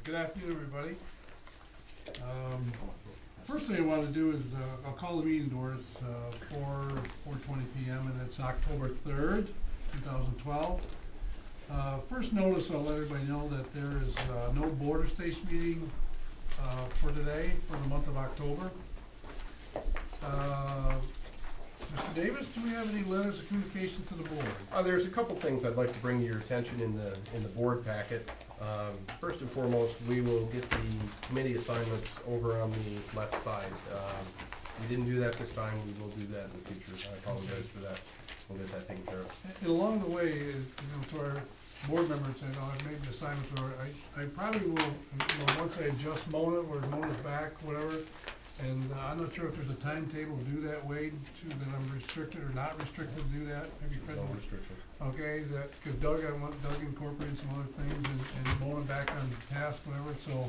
Good afternoon, everybody. First thing I want to do is I'll call the meeting to order. It's 4:20 p.m. and it's October 3rd, 2012. First notice, I'll let everybody know that there is no border station meeting for today, for the month of October. Mr. Davis, do we have any letters of communication to the board? There's a couple things I'd like to bring to your attention in the board packet. First and foremost, we will get the committee assignments over on the left side. We didn't do that this time. We will do that in the future. I apologize for that. We'll get that taken care of. And along the way, to our board members, I've made the assignments, or I probably will, once I adjust Mona, or Mona's back, whatever, and I'm not sure if there's a timetable to do that, Wade, that I'm restricted or not restricted to do that. Maybe Fred. No restriction. Okay, because Doug incorporated some other things, and Mona back on task, whatever, so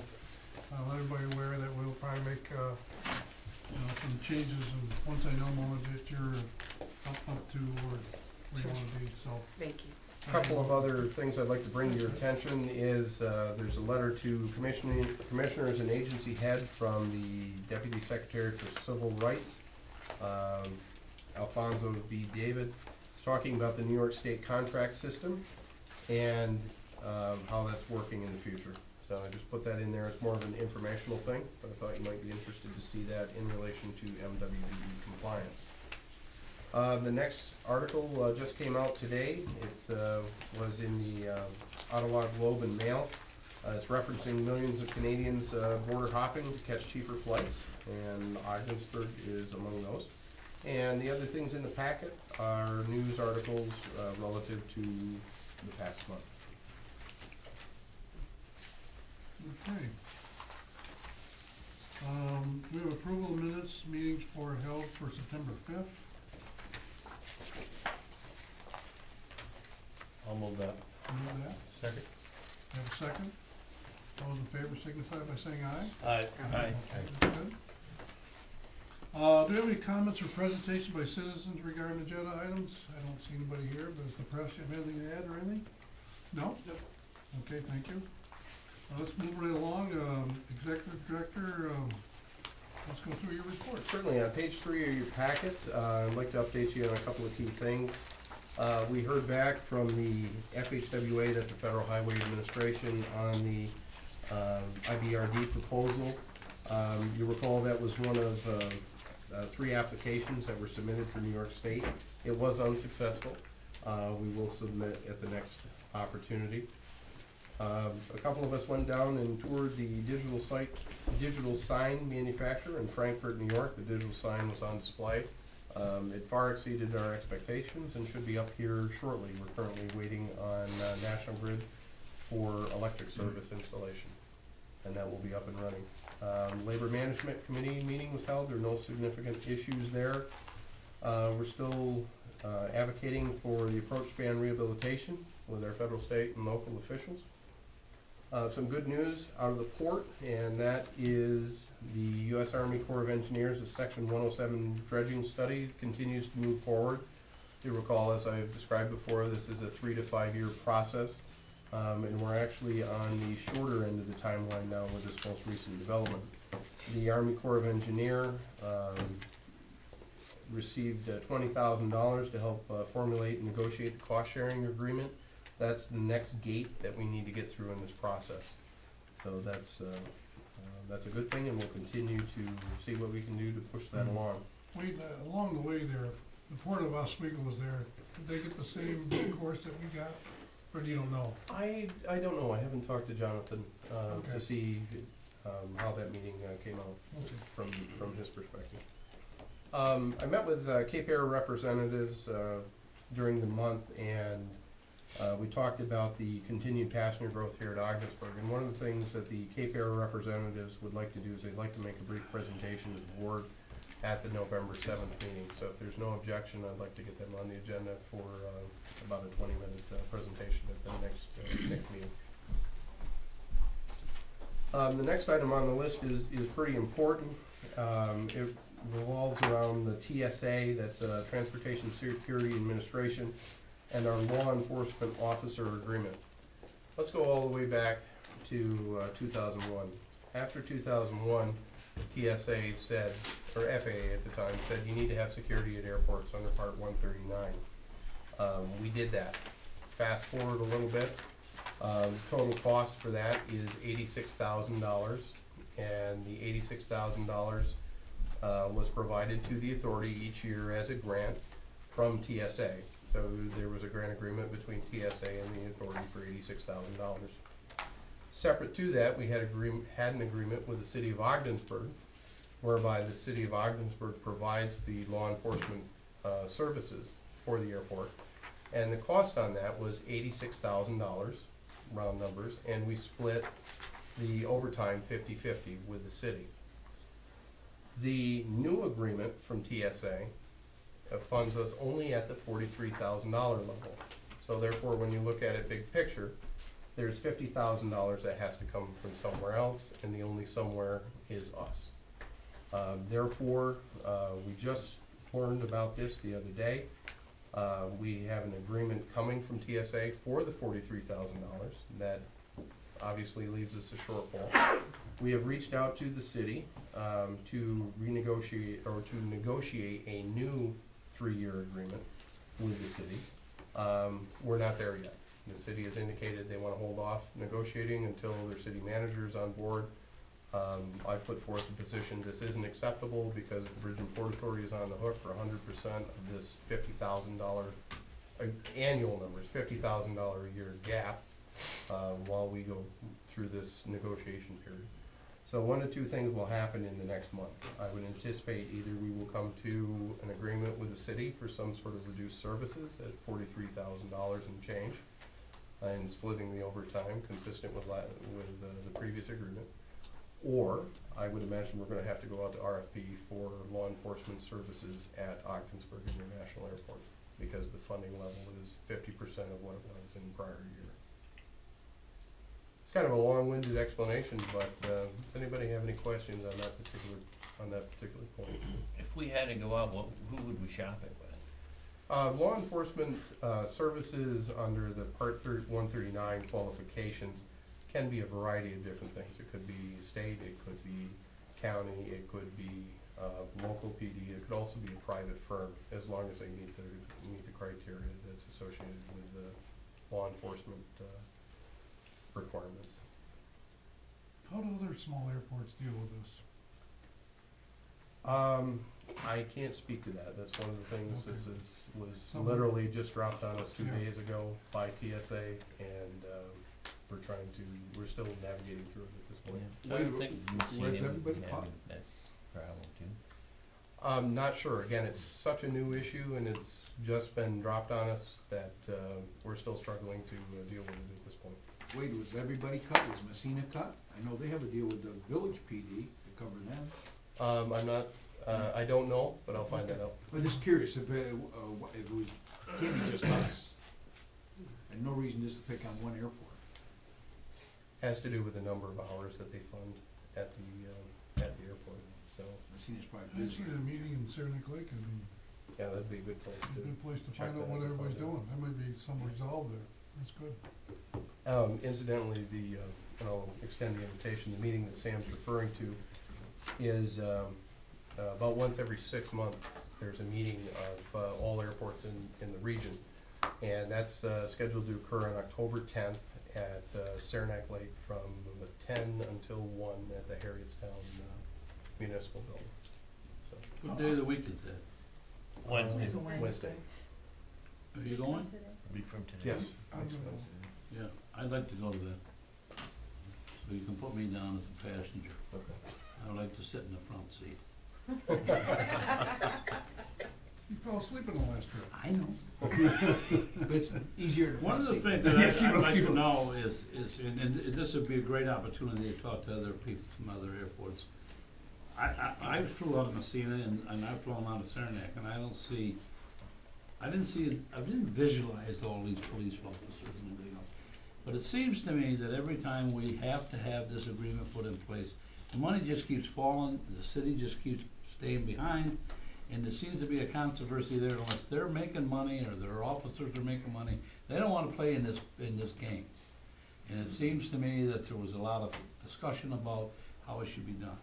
I'll let everybody aware that we'll probably make, some changes, and once I know, Mona, that you're up to where you want to be, so. Thank you. A couple of other things I'd like to bring to your attention is there's a letter to commissioners and agency head from the Deputy Secretary for Civil Rights, Alfonso B. David. He's talking about the New York State contract system and how that's working in the future. So I just put that in there. It's more of an informational thing, but I thought you might be interested to see that in relation to MWBE compliance. The next article just came out today. It was in the Ottawa Globe and Mail. It's referencing millions of Canadians border hopping to catch cheaper flights, and Ogdensburg is among those. And the other things in the packet are news articles relative to the past month. Okay. We have approval of minutes, meetings held for September 5th. I'll move that. Move that. Second. Have a second? All those in favor signify by saying aye. Aye. Aye. Okay, good. Do we have any comments or presentation by citizens regarding agenda items? I don't see anybody here, but if the press, you have anything to add or anything? No? Okay, thank you. Let's move right along. Executive Director, let's go through your report. Certainly, on page 3 of your packet, I'd like to update you on a couple of key things. We heard back from the FHWA, that's the Federal Highway Administration, on the IBRD proposal. You recall that was one of 3 applications that were submitted for New York State. It was unsuccessful. We will submit at the next opportunity. A couple of us went down and toured the digital sign manufacturer in Frankfort, New York. The digital sign was on display. It far exceeded our expectations and should be up here shortly. We're currently waiting on National Grid for electric service installation, and that will be up and running. Labor Management Committee meeting was held. There are no significant issues there. We're still advocating for the approach span rehabilitation with our federal, state, and local officials. Some good news out of the port, and that is the U.S. Army Corps of Engineers' Section 107 dredging study continues to move forward. You recall, as I've described before, this is a 3 to 5 year process, and we're actually on the shorter end of the timeline now with this most recent development. The Army Corps of Engineers received $20,000 to help formulate and negotiate the cost-sharing agreement. That's the next gate that we need to get through in this process. So that's a good thing, and we'll continue to see what we can do to push that along. Wade, along the way there, the Port of Oswego was there. Did they get the same course that we got, or do you don't know? I don't know. I haven't talked to Jonathan Okay. to see how that meeting came out from his perspective. I met with Cape Air representatives during the month, and we talked about the continued passenger growth here at Ogdensburg, and one of the things that the Cape Air representatives would like to do is they'd like to make a brief presentation to the board at the November 7th meeting. So if there's no objection, I'd like to get them on the agenda for about a 20-minute presentation at the next meeting. The next item on the list is pretty important. It revolves around the TSA, that's Transportation Security Administration, and our law enforcement officer agreement. Let's go all the way back to 2001. After 2001, TSA said, or FAA at the time, said you need to have security at airports under Part 139. We did that. Fast forward a little bit, total cost for that is $86,000, and the $86,000 was provided to the authority each year as a grant from TSA. So there was a grant agreement between TSA and the authority for $86,000. Separate to that, we had an agreement with the city of Ogdensburg, whereby the city of Ogdensburg provides the law enforcement services for the airport. And the cost on that was $86,000, round numbers, and we split the overtime 50-50 with the city. The new agreement from TSA funds us only at the $43,000 level. So therefore, when you look at it big picture, there's $50,000 that has to come from somewhere else, and the only somewhere is us. Therefore, we just learned about this the other day. We have an agreement coming from TSA for the $43,000. That obviously leaves us a shortfall. We have reached out to the city to renegotiate or to negotiate a new 3-year agreement with the city. We're not there yet. The city has indicated they want to hold off negotiating until their city manager is on board. I put forth the position this isn't acceptable because the Bridge and Port Authority is on the hook for 100% of this $50,000 annual numbers, $50,000 a year gap while we go through this negotiation period. So one of two things will happen in the next month. I would anticipate either we will come to an agreement with the city for some sort of reduced services at $43,000 and change, and splitting the overtime consistent with the previous agreement. Or I would imagine we're going to have to go out to RFP for law enforcement services at Ogdensburg International Airport because the funding level is 50% of what it was in the prior year. It's kind of a long-winded explanation, but does anybody have any questions on that particular point? If we had to go out, who would we shop it with? Law enforcement services under the Part 139 qualifications can be a variety of different things. It could be state, it could be county, it could be local PD, it could also be a private firm, as long as they meet the criteria that's associated with the law enforcement requirements. How do other small airports deal with this? I can't speak to that. That's one of the things. Okay. This was So- literally just dropped on us 2 Yeah. days ago by TSA, and we're still navigating through it at this point. I don't think Where's museum everybody would caught? have that problem too. I'm not sure. Again, it's such a new issue, and it's just been dropped on us that we're still struggling to deal with it at this point. Wait, was everybody cut? Was Messina cut? I know they have a deal with the village PD to cover them. I'm not. I don't know, but I'll find that out. I'm just curious if it was, can't be just us. And no reason just to pick on one airport. Has to do with the number of hours that they fund at the airport. So Messina's probably busy. Actually, a meeting in Saranac Lake would be yeah, that'd be a good place a to. good place to check find out that what and everybody's find out. doing. There might be some resolve there. That's good. Incidentally, and I'll extend the invitation, the meeting that Sam's referring to is about once every 6 months, there's a meeting of all airports in the region. And that's scheduled to occur on October 10th at Saranac Lake from 10 until 1 at the Harrietstown Municipal Building. So, What day of the week is that? Wednesday. Wednesday. Are you going? A week from today. Yes. I'm next gonna- Wednesday. Yeah, I'd like to go to that. So you can put me down as a passenger. Okay. I would like to sit in the front seat. You fell asleep in the last trip. I know. But it's easier to. One of the things that I'd like to know is, and this would be a great opportunity to talk to other people from other airports. I flew out of Messina and I've flown out of Saranac, and I didn't visualize all these police officers and everything else. But it seems to me that every time we have to have this agreement put in place, the money just keeps falling, the city just keeps staying behind, and there seems to be a controversy there unless they're making money or their officers are making money. They don't wanna play in this game. And it seems to me that there was a lot of discussion about how it should be done.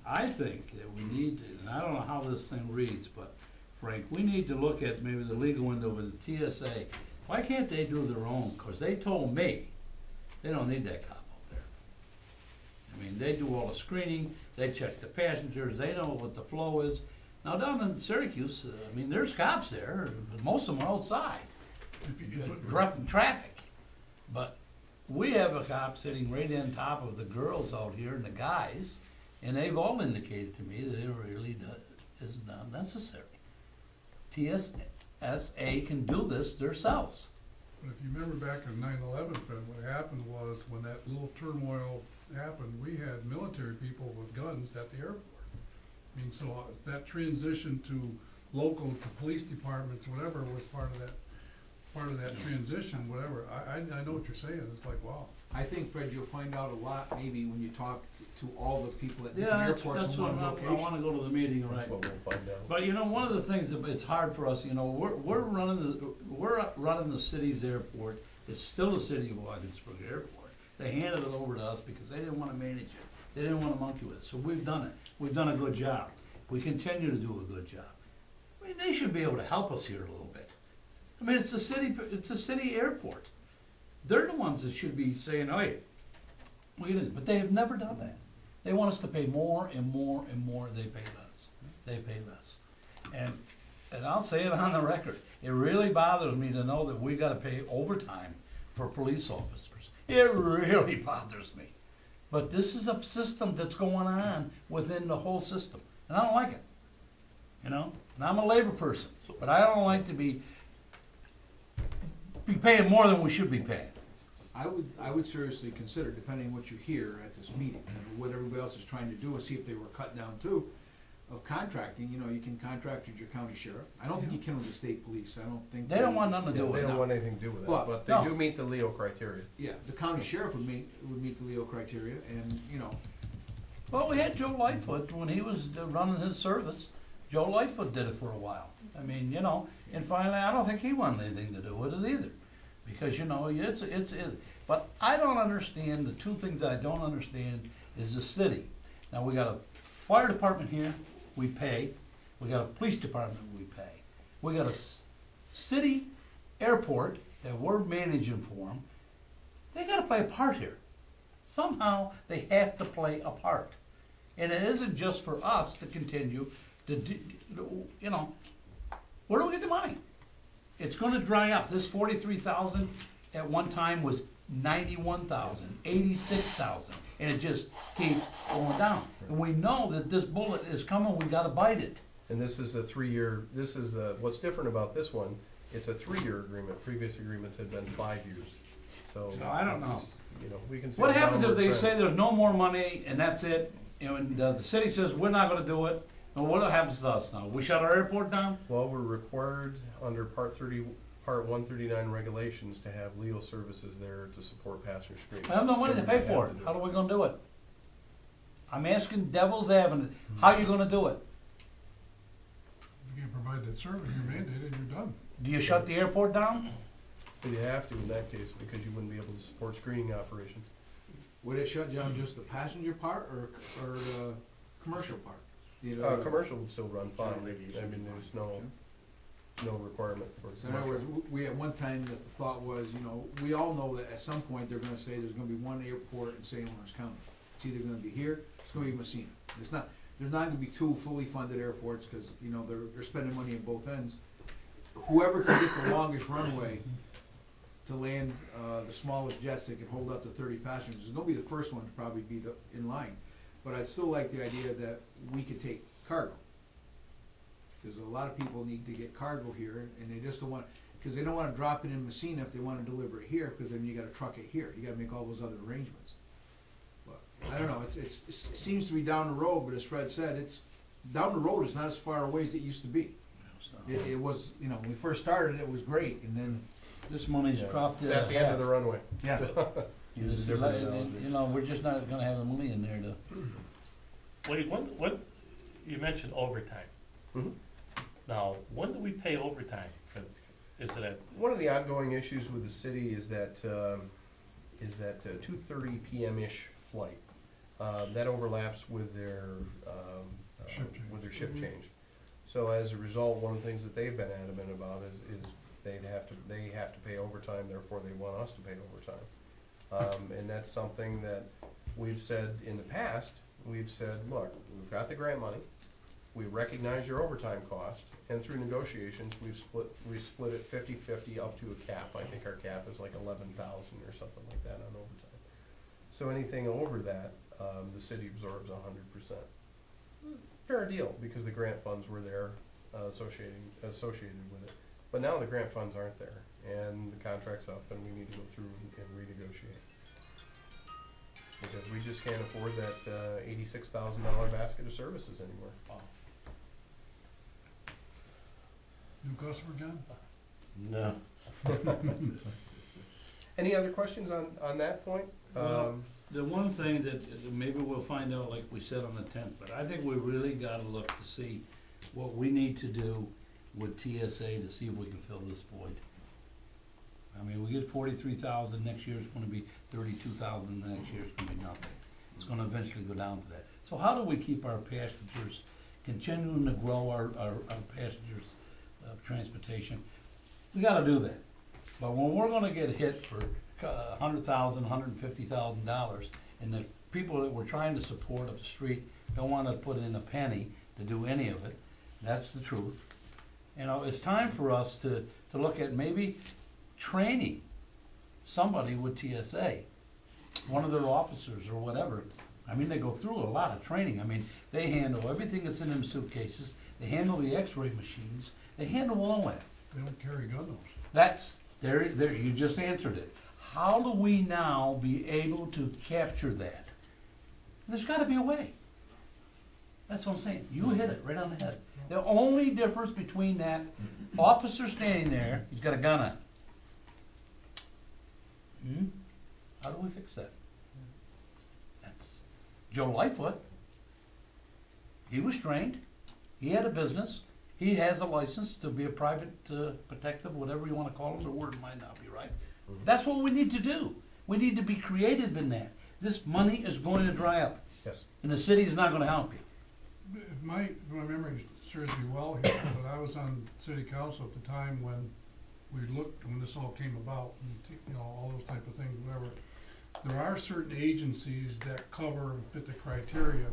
I think that we need to, and I don't know how this thing reads, but Frank, we need to look at maybe the legal window with the TSA. Why can't they do their own? Cause they told me they don't need that cop out there. I mean, they do all the screening, they check the passengers, they know what the flow is. Now down in Syracuse, I mean, there's cops there, but most of them are outside, If you could put- directing traffic. But we have a cop sitting right on top of the girls out here and the guys, and they've all indicated to me that it really is not necessary. TSA can do this themselves. But if you remember back on 9/11, Fred, what happened was, when that little turmoil happened, we had military people with guns at the airport. I mean, so that transition to local, to police departments, whatever, was part of that transition, whatever. I know what you're saying, it's like, wow. I think, Fred, you'll find out a lot maybe when you talk to all the people at Yeah, different that's airports in what one I location. wanna go to the meeting, right? That's what we'll find out. But you know, one of the things that it's hard for us, you know, we're running the city's airport. It's still the city of Ogdensburg Airport. They handed it over to us because they didn't wanna manage it. They didn't wanna monkey with it. So we've done it. We've done a good job. We continue to do a good job. I mean, they should be able to help us here a little bit. I mean, it's a city airport. They're the ones that should be saying, hey, we didn't, but they have never done that. They want us to pay more and more and more, they pay less. They pay less. And I'll say it on the record, it really bothers me to know that we gotta pay overtime for police officers. It really bothers me. But this is a system that's going on within the whole system, and I don't like it. You know, and I'm a labor person, but I don't like to be paying more than we should be paying. I would seriously consider, depending on what you hear at this meeting, and what everybody else is trying to do, and see if they were cut down too, of contracting. You know, you can contract with your county sheriff. I don't think you can with the state police. I don't think. They don't want nothing to do They with it. don't want anything to do with it, But- but they No. do meet the Leo criteria. Yeah, the county sheriff would meet the Leo criteria, and, you know, Well, we had Joe Lightfoot when he was running his service. Joe Lightfoot did it for a while. I mean, you know, and finally, I don't think he wanted anything to do with it either. Because, you know, it's, but I don't understand, the two things that I don't understand is the city. Now, we got a fire department here, we pay. We got a police department, we pay. We got a city airport that we're managing for them. They gotta play a part here. Somehow, they have to play a part. And it isn't just for us to continue to, you know, where do we get the money? It's gonna dry up. This 43,000 at one time was 91,000, 86,000, and it just keeps going down. And we know that this bullet is coming, we gotta bite it. And this is a 3-year, what's different about this one, it's a 3-year agreement. Previous agreements had been 5 years. So. So I don't know. it's, You know, we can see. What a happens if downward they trend. say there's no more money and that's it, and the city says, we're not gonna do it, and what happens to us now? We shut our airport down? Well, we're required under Part 139 regulations to have legal services there to support passenger screening. I have no money to So pay we for have it. to How do are we gonna do it? I'm asking devil's advocate, how you gonna do it? You can't provide that service, you're mandated, you're done. Do you shut the airport down? But you have to in that case, because you wouldn't be able to support screening operations. would it shut down just the passenger part or the commercial part? You know, Commercial would still run fine. General aviation I mean, would be there's fine. no requirement for So in other commercial. words, we at one time, the thought was, you know, we all know that at some point, they're gonna say there's gonna be one airport in St. Lawrence County. It's either gonna be here, it's gonna be Messina. There's not gonna be two fully funded airports, cause, you know, they're spending money at both ends. Whoever can get the longest runway to land, the smallest jets that can hold up to 30 passengers is gonna be the first one to probably be in line. But I'd still like the idea that we could take cargo. Because a lot of people need to get cargo here, and they just don't want, because they don't wanna drop it in Messina if they wanna deliver it here, because then you gotta truck it here, you gotta make all those other arrangements. But, I don't know, it seems to be down the road, but as Fred said, it's, down the road is not as far away as it used to be. It was, you know, when we first started, it was great, and then, This money's Yeah. dropped It's to at the end of the runway. yeah. Use a different analogy. You know, we're just not gonna have the money in there to. Wait, what, you mentioned overtime. Mhm. Now, when do we pay overtime? Is it at, One of the ongoing issues with the city is that is that 2:30 PM-ish flight. That overlaps with their, Shift change. with their shift change. So as a result, one of the things that they've been adamant about is they have to pay overtime, therefore they want us to pay overtime. And that's something that we've said in the past, we've said, look, we've got the grant money, we recognize your overtime cost, and through negotiations, we've split it 50-50 up to a cap. I think our cap is like 11,000 or something like that on overtime. So anything over that, the city absorbs 100%. Fair deal, because the grant funds were there, associated with it. But now the grant funds aren't there, and the contract's up, and we need to go through and renegotiate. Because we just can't afford that $86,000 basket of services anymore. New customer, John? No. Any other questions on that point? Well, the one thing that maybe we'll find out, like we said on the 10th, but I think we really gotta look to see what we need to do with TSA to see if we can fill this void. I mean, we get 43,000, next year it's gonna be 32,000, the next year it's gonna be nothing. It's gonna eventually go down to that. So how do we keep our passengers, continuing to grow our passengers, transportation? We gotta do that. But when we're gonna get hit for $100,000, $150,000, and the people that we're trying to support up the street don't wanna put in a penny to do any of it, that's the truth. You know, it's time for us to look at maybe training somebody with TSA, one of their officers or whatever. I mean, they go through a lot of training. I mean, they handle everything that's in them suitcases, they handle the x-ray machines, they handle all that. They don't carry gun those. That's, there, you just answered it. How do we now be able to capture that? There's gotta be a way. That's what I'm saying. You hit it right on the head. The only difference between that officer standing there, he's got a gun on. How do we fix that? That's Joe Lightfoot. He was trained. He had a business. He has a license to be a private protective, whatever you wanna call him. The word might not be right. That's what we need to do. We need to be creative in that. This money is going to dry up. Yes. And the city's not gonna help you. If my memory serves me well here, but I was on city council at the time when when this all came about, and, you know, all those type of things, whatever. There are certain agencies that cover and fit the criteria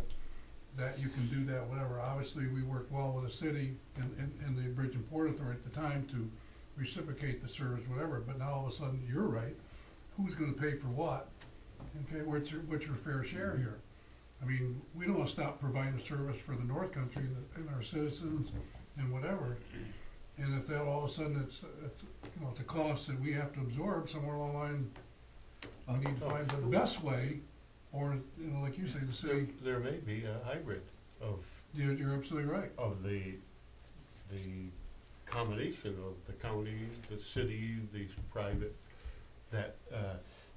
that you can do that, whatever. Obviously, we worked well with the city and the Bridge and Port Authority at the time to reciprocate the service, whatever, but now all of a sudden, you're right, who's gonna pay for what? Okay, what's your fair share here? I mean, we don't wanna stop providing a service for the North Country and our citizens and whatever. And if that all of a sudden it's a cost that we have to absorb somewhere along the line, we need to find the best way, or, you know, like you say, the city, There may be a hybrid of you're absolutely right. the combination of the county, the city, these private, that,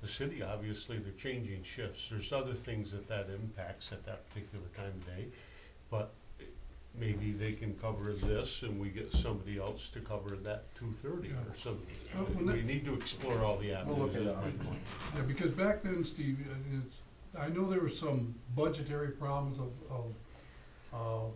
the city, obviously, they're changing shifts. There's other things that impacts at that particular time of day, but maybe they can cover this and we get somebody else to cover that 2:30 or something. when We need to explore all the avenues. We'll look at is that. my point. Yeah, because back then, Steve, I know there were some budgetary problems of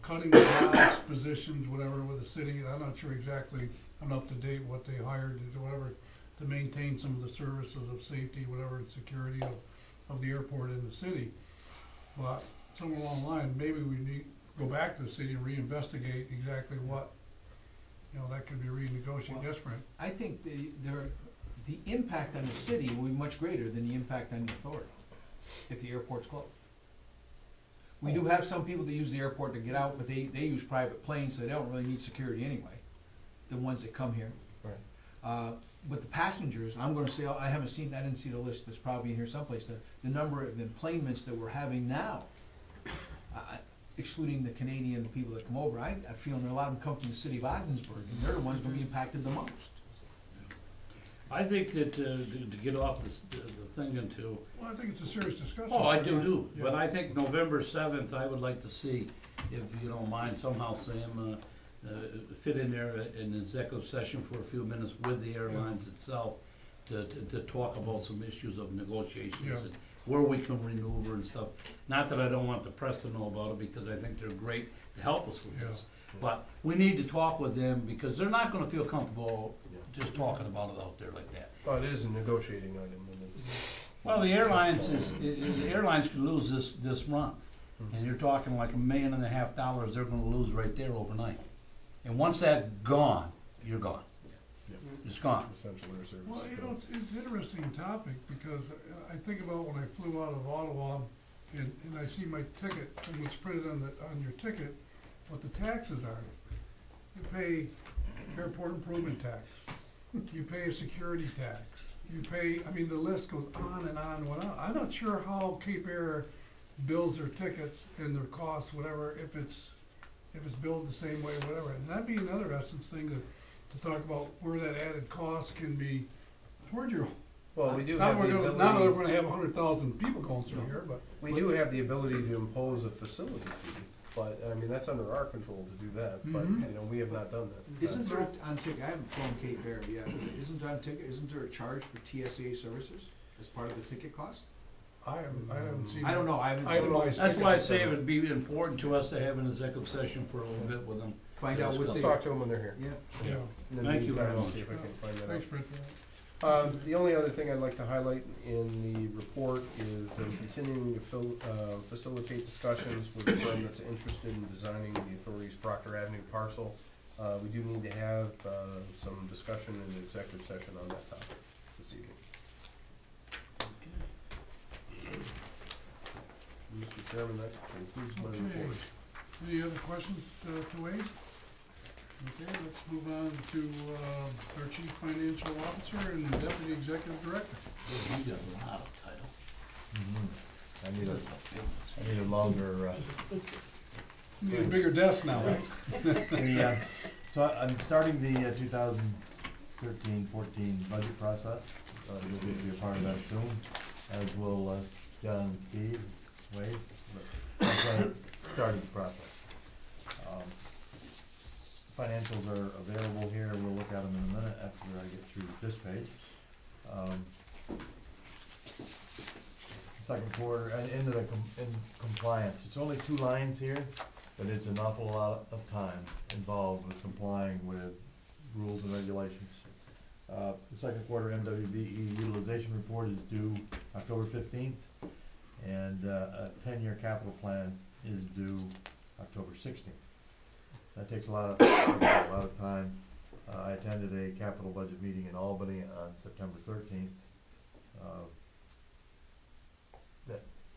cutting jobs, positions, whatever, with the city, and I'm not sure exactly, I'm not up to date what they hired, or whatever, to maintain some of the services of safety, whatever, and security of the airport in the city. But somewhere along the line, maybe we need to go back to the city and reinvestigate exactly what, you know, that could be renegotiated. Well, Yes, Frank? I think the impact on the city will be much greater than the impact on the authority, if the airport's closed. We do have some people that use the airport to get out, but they use private planes, so they don't really need security anyway, the ones that come here. Right. But the passengers, I'm gonna say, I didn't see the list, but it's probably in here someplace, the number of employments that we're having now, excluding the Canadian people that come over, I feel a lot of them come from the city of Ogdensburg, and they're the ones gonna be impacted the most. I think that, to get off the thing into, Well, I think it's a serious discussion. oh, I do, but Yeah. I think November 7th, I would like to see, if you don't mind, somehow Sam, fit in there an executive session for a few minutes with the airlines itself, to talk about some issues of negotiations Yeah. and where we can maneuver and stuff. Not that I don't want the press to know about it, because I think they're great to help us with this. But we need to talk with them, because they're not gonna feel comfortable just talking about it out there like that. Well, it is a negotiating item, and it's, Well, the airlines the airlines could lose this month, and you're talking like $1.5 million they're gonna lose right there overnight. And once that's gone, you're gone. It's gone. essential air service. Well, you know, it's an interesting topic, because I think about when I flew out of Ottawa, and I see my ticket, and what's printed on your ticket, what the taxes are. You pay airport improvement tax, you pay a security tax, you pay, I mean, the list goes on and on and on. I'm not sure how Cape Air bills their tickets and their costs, whatever, if it's billed the same way, whatever. And that'd be another essence thing to talk about, where that added cost can be toward your. Well, we do Now have the we're gonna, now we're ability, gonna have 100,000 people going through here, but. we do have the ability to impose a facility fee, but, I mean, that's under our control to do that, but, Mhm. you know, we have not done that. Isn't there, on ticket, I haven't flown Cape Air yet, but isn't there a charge for TSA services as part of the ticket cost? I haven't seen. I don't know, I haven't seen, Itemized. That's why I say it would be important to us to have an executive session for a little bit with them. find out what Let's they, talk to them when they're here. yeah. Yeah, In the Thank you meantime, very I'll much. see if I can find that out. thanks, Fred, for that. The only other thing I'd like to highlight in the report is continuing to facilitate discussions with a firm that's interested in designing the authority's Proctor Avenue parcel. We do need to have some discussion in the executive session on that topic this evening. Mr. Chairman, that concludes my Okay. report. Any other questions to Wade? Okay, let's move on to our Chief Financial Officer and Deputy Executive Director. You got a lot of title. I need a longer, You need a bigger desk now, right? so I'm starting the 2013-14 budget process. You'll get to be a part of that soon, as will John and Steve, Wade. But I'm starting the process. Financials are available here. We'll look at them in a minute after I get through this page. Second quarter, and into the in compliance. It's only 2 lines here, but it's an awful lot of time involved with complying with rules and regulations. The second quarter MWBE utilization report is due October 15th, and a 10-year capital plan is due October 16th. That takes a lot of time. I attended a capital budget meeting in Albany on September 13th,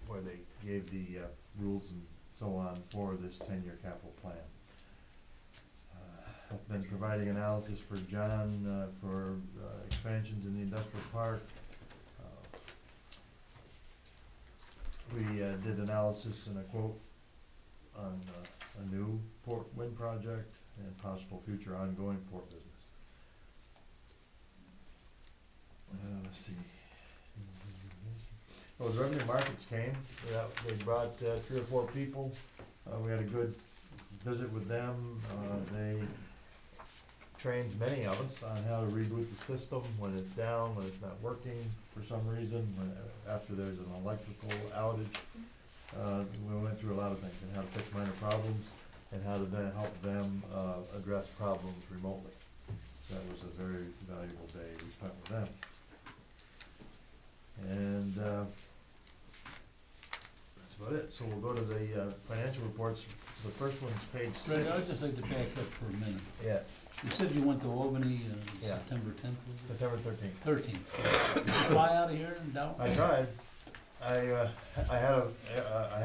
where they gave the rules and so on for this 10-year capital plan. I've been providing analysis for John for expansions in the industrial park. We did analysis and a quote on a new port wind project and possible future ongoing port business. Let's see. Well, the revenue markets came. They brought 3 or 4 people. We had a good visit with them. They trained many of us on how to reboot the system when it's down, when it's not working for some reason, after there's an electrical outage. We went through a lot of things, and how to fix minor problems, and how to then help them address problems remotely. That was a very valuable day we spent with them. And that's about it. So we'll go to the financial reports. The first one's page 6. Greg, I'd just like to back up for a minute. Yeah, You said you went to Albany Yeah. September 10th, was it? September 13th. 13th. Did you fly out of here and down? I tried. I had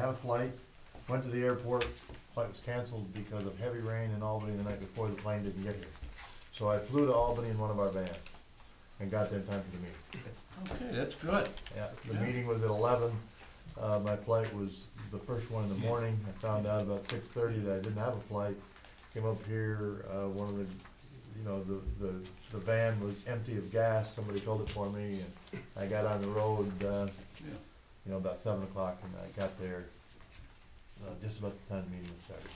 a flight, went to the airport, flight was canceled because of heavy rain in Albany the night before. The plane didn't get here. So I flew to Albany in one of our vans and got there in time for the meeting. Okay, that's good. Yeah, the Yeah. meeting was at 11. My flight was the first one in the morning. I found out about 6:30 that I didn't have a flight. Came up here, one of the, the van was empty of gas. Somebody filled it for me, and I got on the road, about 7 o'clock, and I got there just about the time the meeting started.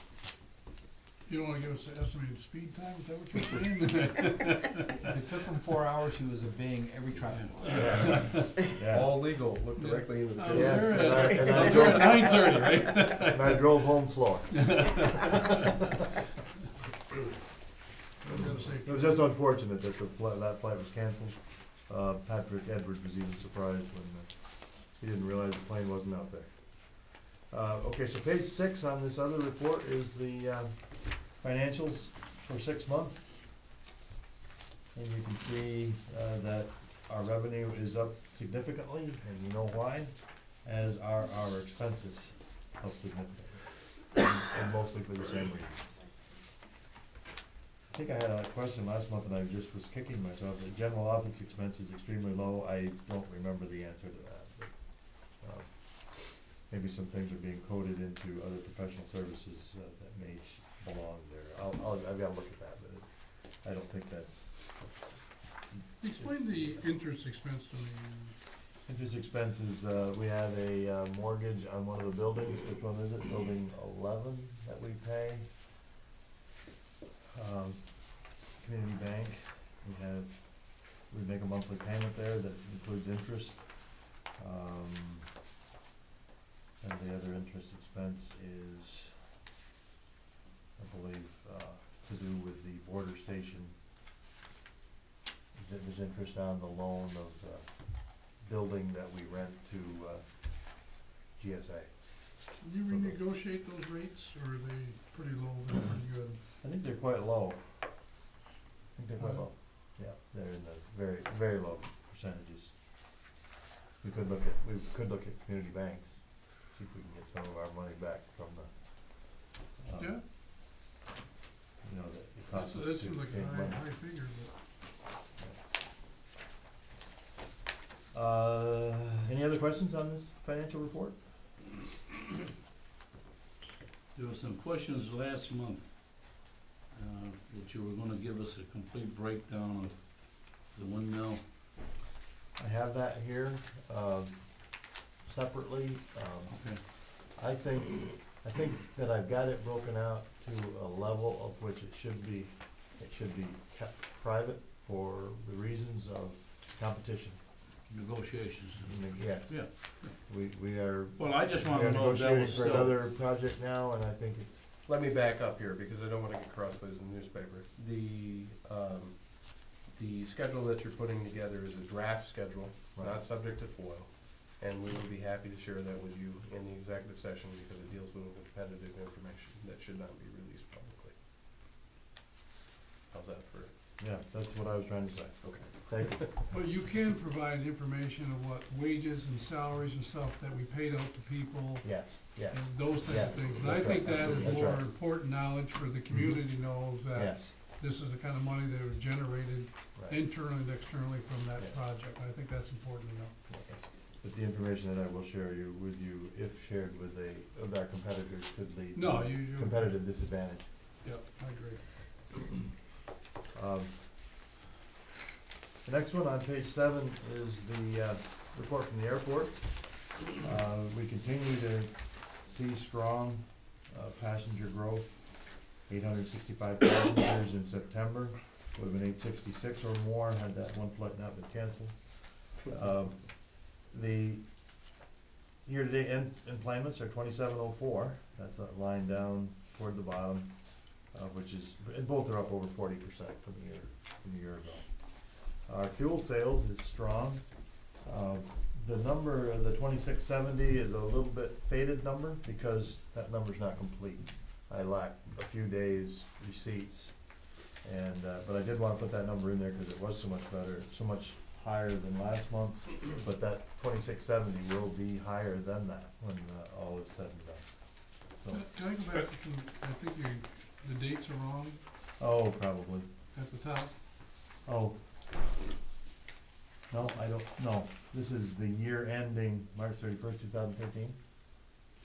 You don't wanna give us an estimated speed time, is that what you're saying? If it took him 4 hours, he was obeying every traffic law. Yeah. All legal, look directly into the I camera. was Yes, there and I- and at, I I was there at drove- 9:30, right? And I drove home slow. I was gonna say, It was just unfortunate that that flight was canceled. Patrick Edwards was even surprised when he didn't realize the plane wasn't out there. Okay, so page 6 on this other report is the financials for 6 months. And you can see that our revenue is up significantly, and you know why, as are our expenses up significantly, and mostly for the same reasons. I think I had a question last month and I just was kicking myself. The general office expense is extremely low. I don't remember the answer to that. But, maybe some things are being coded into other professional services that may belong there. I've gotta look at that, but I don't think that's. explain the interest expense to me. Interest expenses, we have a mortgage on one of the buildings. Which one is it? Building 11 that we pay. Community bank, we make a monthly payment there that includes interest. And the other interest expense is, I believe, to do with the border station. There's interest on the loan of the building that we rent to GSA. Can you renegotiate those rates, or are they pretty low, they're pretty good? I think they're quite low. Yeah, they're in the very, very low percentages. We could look at community banks, see if we can get some of our money back from the, Yeah, you know, that it that costs us to seems like pay a money. high figure, Any other questions on this financial report? There were some questions last month, that you were gonna give us a complete breakdown of the windmill. I have that here, separately. Okay. I think that I've got it broken out to a level of which it should be kept private for the reasons of competition. Negotiations. Yes, Yeah. we are, Well, I just we wanna are know if that negotiating was for still. another project now, and I think it's, Let me back up here, because I don't wanna get crossways in the newspaper. The schedule that you're putting together is a draft schedule, Right. not subject to FOIL. And we will be happy to share that with you in the executive session, because it deals with competitive information that should not be released publicly. How's that for, yeah, that's what I was trying to say. okay. Thank you. but you can provide information of what wages and salaries and stuff that we paid out to people, Yes, yes, and those types of Yes, things. And I that's think right, that is that's more right. important knowledge for the community knows that yes, this is the kind of money that was generated right. internally and externally from that Yeah. project. I think that's important to know. Yes. But the information that I will share with you, if shared with our competitors, could lead No, to you, competitive disadvantage. yeah, I agree. The next one on page 7 is the report from the airport. We continue to see strong passenger growth, 865 passengers in September. Would have been 866 or more had that one flight not been canceled. The year-to-date employments are 2704. That's that line down toward the bottom, which is, and both are up over 40% from a year ago. Our fuel sales is strong. The number, the 2670 is a little bit faded number because that number's not complete. I lack a few days receipts, and, but I did wanna put that number in there because it was so much better, so much higher than last month's, but that 2670 will be higher than that when all is said and done. So, Can I go back to, I think the dates are wrong oh, probably. at the top. Oh. No, I don't, no, this is the year ending March 31st, 2013?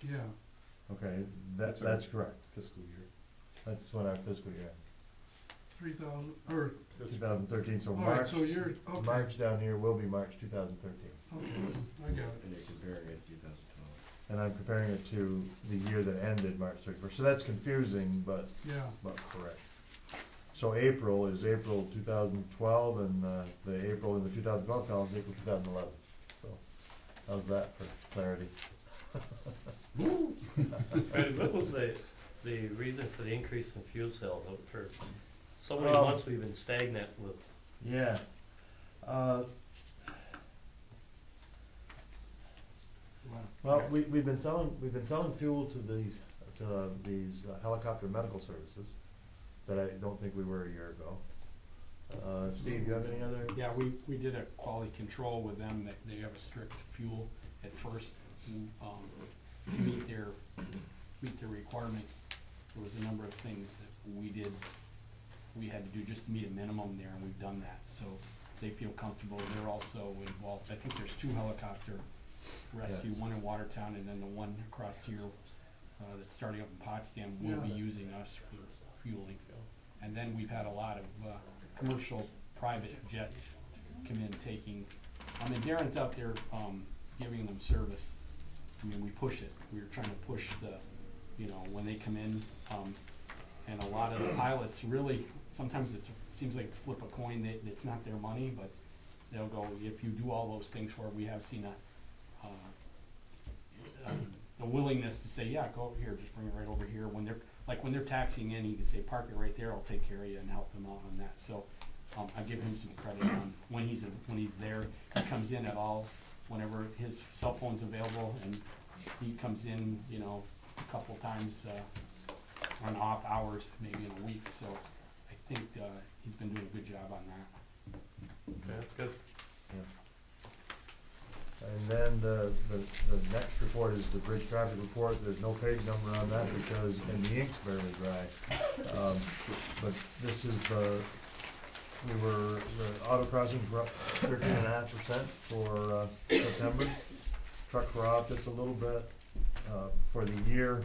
Yeah, Okay, That's that's our- correct. Fiscal year. That's what our fiscal year, 3,000, or, 2013, so all right, March, so you're, okay, March down here will be March 2013. okay, I got it. And you're comparing it to 2012. and I'm comparing it to the year that ended March 31st. So that's confusing, but Yeah, correct. So April is April 2012, and the April in the 2012 column is April 2011. So how's that for clarity? Randy, what was the reason for the increase in fuel sales? For so many Um, months, we've been stagnant with, Yes. Well, we've been selling fuel to these helicopter medical services that I don't think we were a year ago. Steve, you have any other? Yeah, we did a quality control with them, that they have a strict fuel at first, to meet their requirements. There was a number of things that we had to do just to meet a minimum there, and we've done that, so they feel comfortable. They're also involved, I think there's 2 helicopter rescue, Yes. one in Watertown and then the one across here, that's starting up in Potsdam, will be Yeah. using us for fueling. And then we've had a lot of, commercial private jets come in taking, Darren's out there, giving them service. I mean, we push it, we were trying to push when they come in, and a lot of the pilots really, sometimes it seems like it's flip a coin, it's not their money, but they'll go, if you do all those things for it, we have seen the willingness to say, yeah, go over here, just bring it right over here. When they're taxiing in, he can say, park it right there, I'll take care of you and help them out on that. So, I give him some credit on when he's there. He comes in at all, whenever his cell phone's available, and he comes in, a couple times, on off hours, maybe in a week. So I think, he's been doing a good job on that. okay, that's good. And then the next report is the bridge traffic report. There's no page number on that because, and the ink's barely dry. But this is the auto crossings were up 13.5% for September. Trucks were off just a little bit. For the year,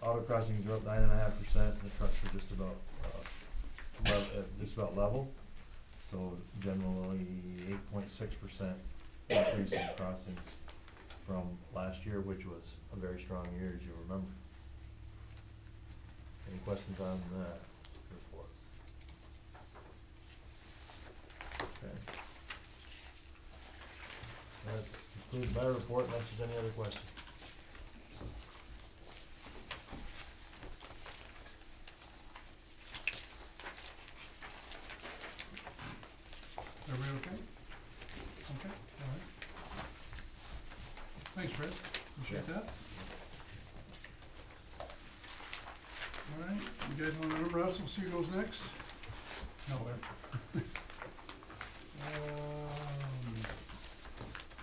auto crossings were up 9.5%, and the trucks were just about level. So generally 8.6% increase in crossings from last year, which was a very strong year, as you remember. Any questions on that report? Okay. That concludes my report, unless there's any other questions. everybody okay? Okay, all right. Thanks, Fred, appreciate that. All right, you guys wanna remember us, we'll see who goes next? No,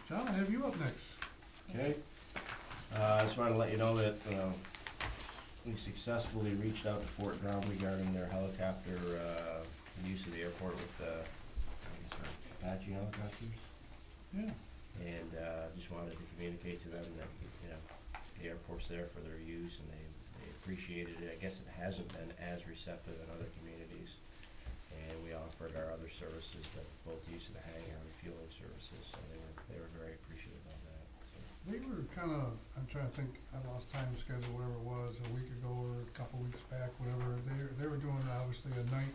John, I have you up next. Okay. I just wanted to let you know that, we successfully reached out to Fort Drum regarding their helicopter, use of the airport with, Apache helicopters. Yeah. And, just wanted to communicate to them that, the airport's there for their use and they appreciated it. I guess it hasn't been as receptive in other communities. And we offered our other services, that both use of the hangar and fueling services, so they were very appreciative of that, so. They were kinda, I'm trying to think, I lost time schedule, whatever it was, a week ago or a couple weeks back, whatever, they were doing obviously a night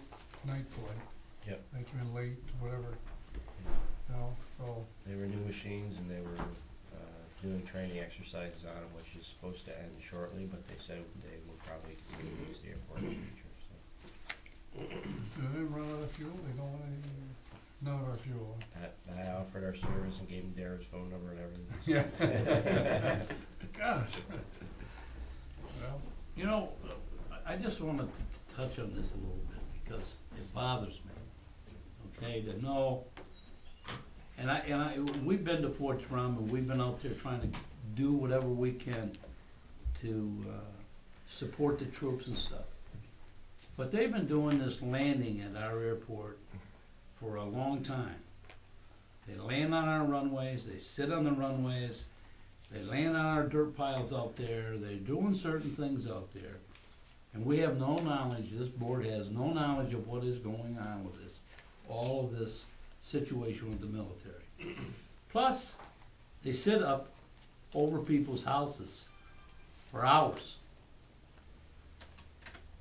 flight. Yep. They came in late, whatever, so, They were new machines and they were, doing training exercises on them, which is supposed to end shortly, but they said they will probably continue to use the airport in the future, so. do they run out of fuel? They don't want any, none of our fuel. I offered our service and gave them Darren's phone number and everything. Yeah. Gosh. Well, I just wanted to touch on this a little bit because it bothers me, okay, to know, we've been to Fort Drum and we've been out there trying to do whatever we can to, support the troops and stuff. But they've been doing this landing at our airport for a long time. They land on our runways, they sit on the runways, they land on our dirt piles out there, they're doing certain things out there. And we have no knowledge, this board has no knowledge of what is going on with this, all of this situation with the military. Plus, they sit up over people's houses for hours.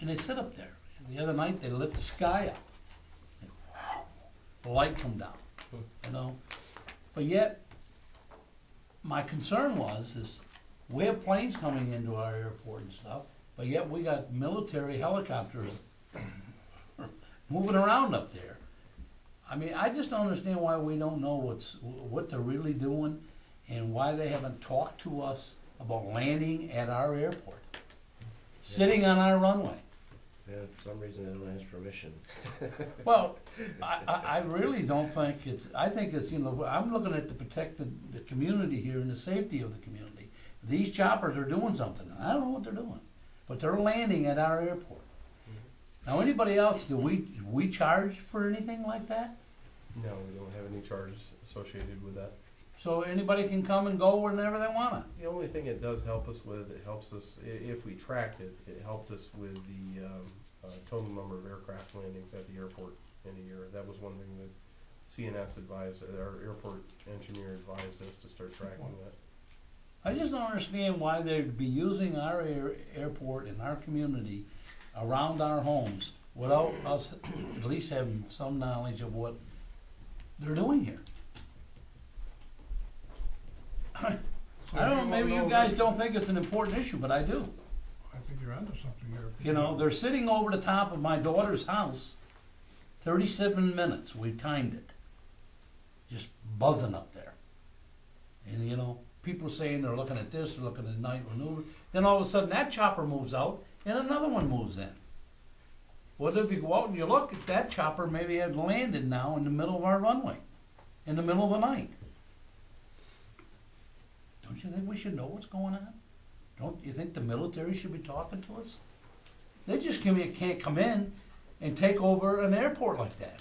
And they sit up there. And the other night, they lit the sky up. And the light come down, you know? But yet, my concern is we have planes coming into our airport and stuff, but yet we got military helicopters moving around up there. I mean, I just don't understand why we don't know what they're really doing and why they haven't talked to us about landing at our airport, sitting on our runway. Yeah, for some reason they don't ask permission. Well, I really don't think I think it's, you know, I'm looking at to protect the community here and the safety of the community. These choppers are doing something, and I don't know what they're doing, but they're landing at our airport. Now, anybody else, do we charge for anything like that? No, we don't have any charges associated with that. So anybody can come and go whenever they wanna? The only thing it does help us with, it helps us, if we tracked it, it helped us with the total number of aircraft landings at the airport in a year. That was one thing that CNS advised, our airport engineer advised us to start tracking that. I just don't understand why they'd be using our airport in our community around our homes without us at least having some knowledge of what they're doing here. I don't know, maybe you guys don't think it's an important issue, but I do. I think you're onto something here. You know, they're sitting over the top of my daughter's house, 37 minutes, we timed it. Just buzzing up there. And you know, people saying they're looking at this, they're looking at night maneuver. Then all of a sudden that chopper moves out and another one moves in. Well, if you go out and you look at that chopper, maybe it landed now in the middle of our runway, in the middle of the night. Don't you think we should know what's going on? Don't you think the military should be talking to us? They just can't come in and take over an airport like that.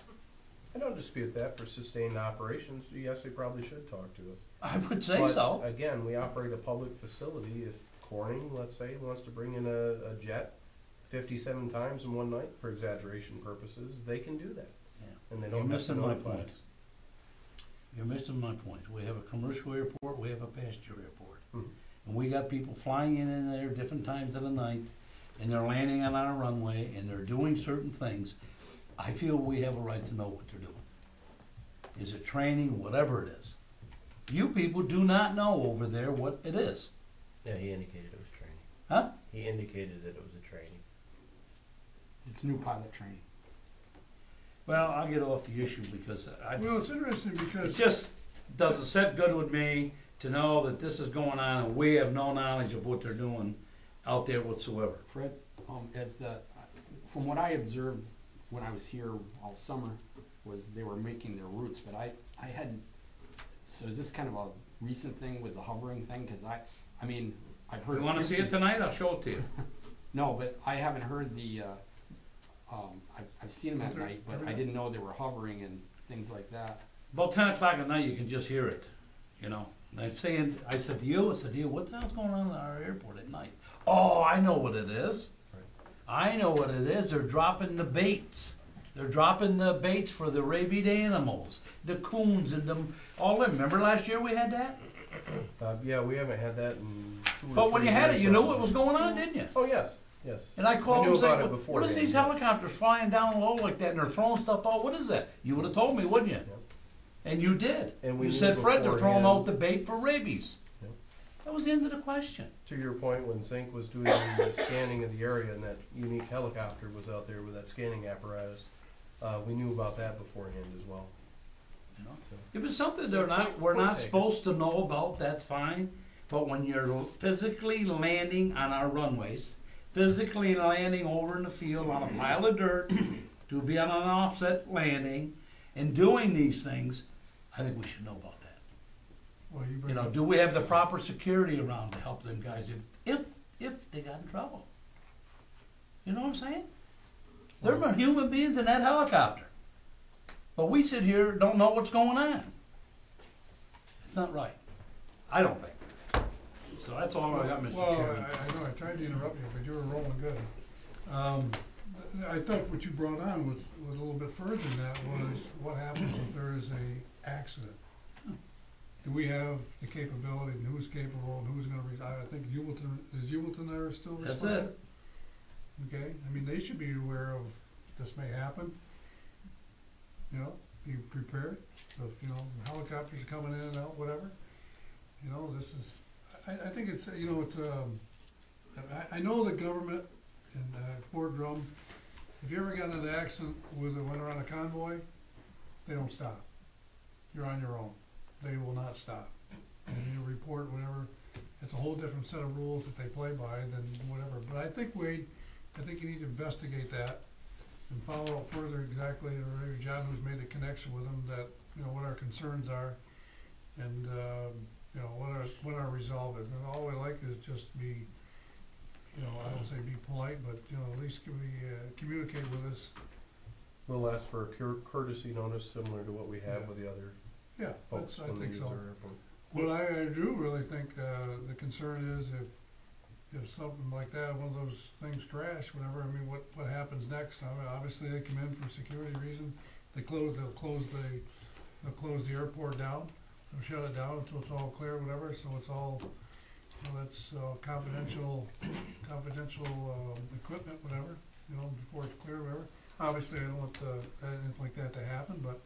I don't dispute that for sustained operations. Yes, they probably should talk to us. I would say But, so. again, we operate a public facility. If Corning, let's say, wants to bring in a jet 57 times in one night for exaggeration purposes, they can do that. Yeah. And they You're don't have to missing my notify point. us. You're missing my point. We have a commercial airport, we have a passenger airport. Mhm. And we got people flying in and there different times of the night, and they're landing on our runway, and they're doing certain things. I feel we have a right to know what they're doing. Is it training, whatever it is? You people do not know over there what it is. Yeah, he indicated it was training. Huh? He indicated that it was a training. It's new pilot training. Well, I'll get off the issue because Well, it's interesting it because, just doesn't sit good with me to know that this is going on and we have no knowledge of what they're doing out there whatsoever. Fred, from what I observed when I was here all summer, was they were making their routes, but I hadn't, so is this kind of a recent thing with the hovering thing? Cause I mean, I've heard. You wanna see it tonight? I'll show it to you. No, but I haven't heard the, I've seen them at night, but I didn't know they were hovering and things like that. About 10 o'clock at night, you can just hear it, you know. And I said to you, what the hell's going on at our airport at night? Oh, I know what it is. I know what it is. They're dropping the baits. They're dropping the baits for the rabid animals, the coons and all them. Remember last year we had that? Yeah, we haven't had that in 2 or But when 3 you had years it, you now. knew what was going on, didn't you? Oh, yes, yes. And I called knew and about said, it what is beforehand, these yeah. helicopters flying down low like that and they're throwing stuff out? What is that? You would have told me, wouldn't you? Yep. And you did. And we You knew said, Fred, they're throwing beforehand. out the bait for rabies. Yep. That was the end of the question. To your point, when Zink was doing the scanning of the area and that unique helicopter was out there with that scanning apparatus, we knew about that beforehand as well. You know? So, If it's something we're Point not taken. supposed to know about, that's fine. But when you're physically landing on our runways, physically landing over in the field on a pile of dirt to be on an offset landing and doing these things, I think we should know about that. well, you You bring know, up, do we have the proper security around to help them guys if they got in trouble? You know what I'm saying? They're human beings in that helicopter. But we sit here and don't know what's going on. It's not right. I don't think. So that's all I got, Mr. well, Chairman. I know, I tried to interrupt you, but you were rolling good. I thought what you brought on was a little bit further than that, was what happens if there is a accident? do we have the capability, and who's capable, and who's gonna, I think is Hewelton there still That's responding? it. Okay, I mean, they should be aware of this may happen. You know, be prepared, so if, you know, helicopters are coming in and out, whatever. You know, this is, I think it's, you know, it's, I know the government and, Fort Drum, if you ever got in an accident when they're on a convoy, they don't stop. You're on your own. They will not stop. And you report whatever, it's a whole different set of rules that they play by than whatever. But I think, Wade, I think you need to investigate that and follow up further exactly, or maybe John, who's made the connection with them, that, you know, what our concerns are and, you know, what our resolve is. And all we like is just be, you know, I don't say be polite, but, you know, at least communicate with us. We'll ask for a courtesy notice similar to what we have Yeah. with the other Yeah, folks I when they think use so. our airport. What I do really think, the concern is if something like that, one of those things crash, whatever, I mean, what happens next? I mean, obviously, they come in for security reason, they'll close the airport down, they'll shut it down until it's all clear, whatever, so it's all, you know, that's confidential equipment, whatever, you know, before it's clear, whatever. Obviously, I don't want anything like that to happen, but,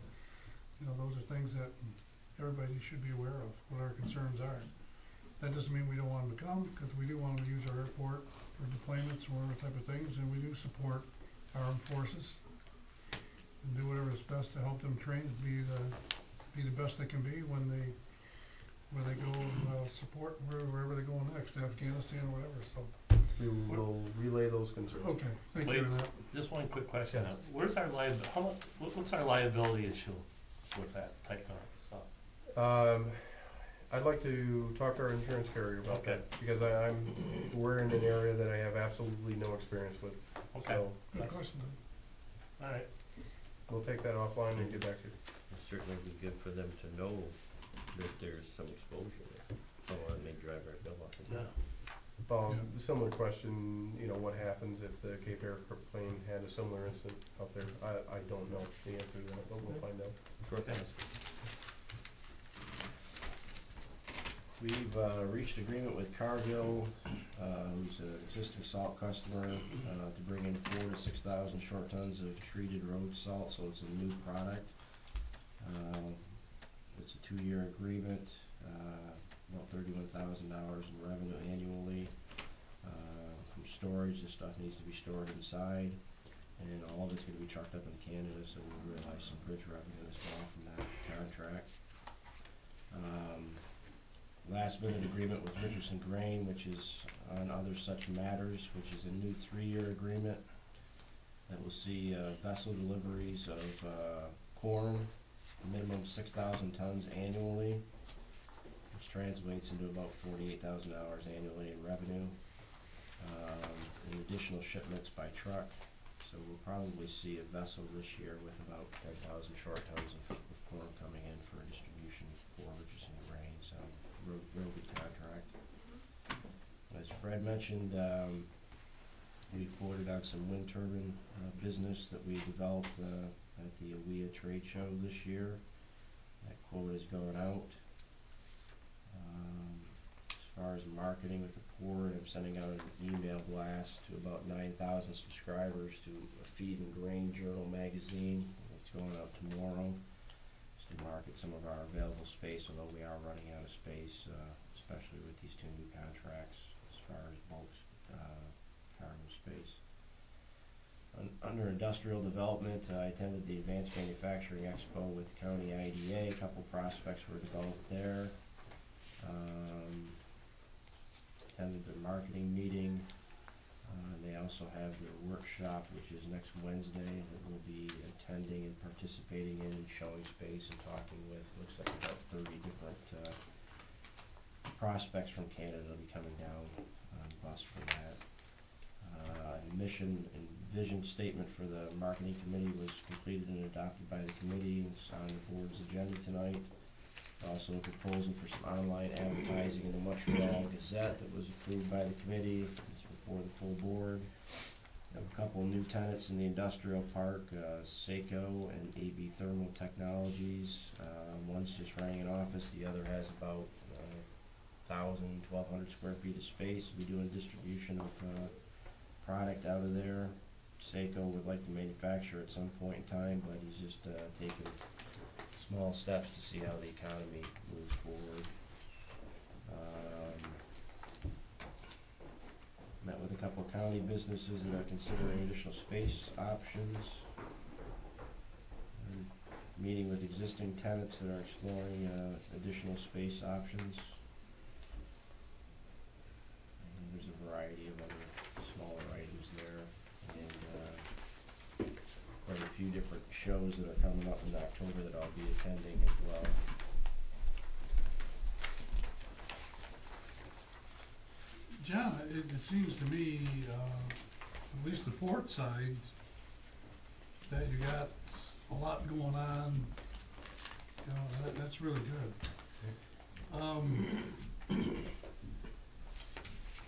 you know, those are things that everybody should be aware of, what our concerns are. That doesn't mean we don't want them to come, because we do want them to use our airport for deployments or whatever type of things, and we do support our armed forces and do whatever is best to help them train to be the best they can be when they go support wherever they go next, Afghanistan or whatever, so. We will relay those concerns. Okay, thank you for that. Just one quick question. Yes. Where's our what's our liability issue with that type of stuff? I'd like to talk to our insurance carrier about Okay. that, because we're in an area that I have absolutely no experience with. Okay. So Good That's- question. All right. we'll take that offline and get back to you. It'd certainly be good for them to know that there's some exposure there. Otherwise, they drive right bill off of Yeah. that. Yeah. Similar question, you know, what happens if the Cape airplane had a similar incident out there? I don't know the answer to that, but we'll find out. Short answer. We've reached agreement with Cargill, who's an existing salt customer, to bring in 4,000 to 6,000 short tons of treated road salt, so it's a new product. It's a 2-year agreement, about $31,000 in revenue annually. From storage, this stuff needs to be stored inside, and all of it's gonna be trucked up into Canada, so we'll realize some bridge revenue as well from that contract. Last minute agreement with Richardson Grain, which is on other such matters, which is a new 3-year agreement that will see vessel deliveries of corn, a minimum 6,000 tons annually, which translates into about $48,000 annually in revenue, and additional shipments by truck. So we'll probably see a vessel this year with about 10,000 short tons of corn coming in for distribution for Richardson Grain, so real good contract. As Fred mentioned, we quoted on some wind turbine business that we developed at the OWIA trade show this year. That quote is going out. As far as marketing with the port, I'm sending out an email blast to about 9,000 subscribers to a Feed and Grain Journal magazine. It's going out tomorrow, just to market some of our available space, although we are running out of space, especially with these 2 new contracts as far as bulk cargo space. Under industrial development, I attended the Advanced Manufacturing Expo with County IDA. A couple prospects were developed there. Attended their marketing meeting. They also have their workshop, which is next Wednesday, that we'll be attending and participating in and showing space and talking with, looks like about 30 different prospects from Canada will be coming down on the bus for that. Mission and vision statement for the marketing committee was completed and adopted by the committee. It's on the board's agenda tonight. Also a proposal for some online advertising in the Montreal Gazette that was approved by the committee. It's before the full board. Have a couple new tenants in the industrial park, Seiko and AB Thermal Technologies. One's just running an office, the other has about 1,200 square feet of space. We're doing distribution of product out of there. Seiko would like to manufacture at some point in time, but he's just taking small steps to see how the economy moves forward. Met with a couple of county businesses that are considering additional space options. Meeting with existing tenants that are exploring additional space options. And there's a variety of other smaller items there, and quite a few different shows that are coming up in October that I'll be attending as well. John, it seems to me, at least the port side, that you got a lot going on, you know, that's really good.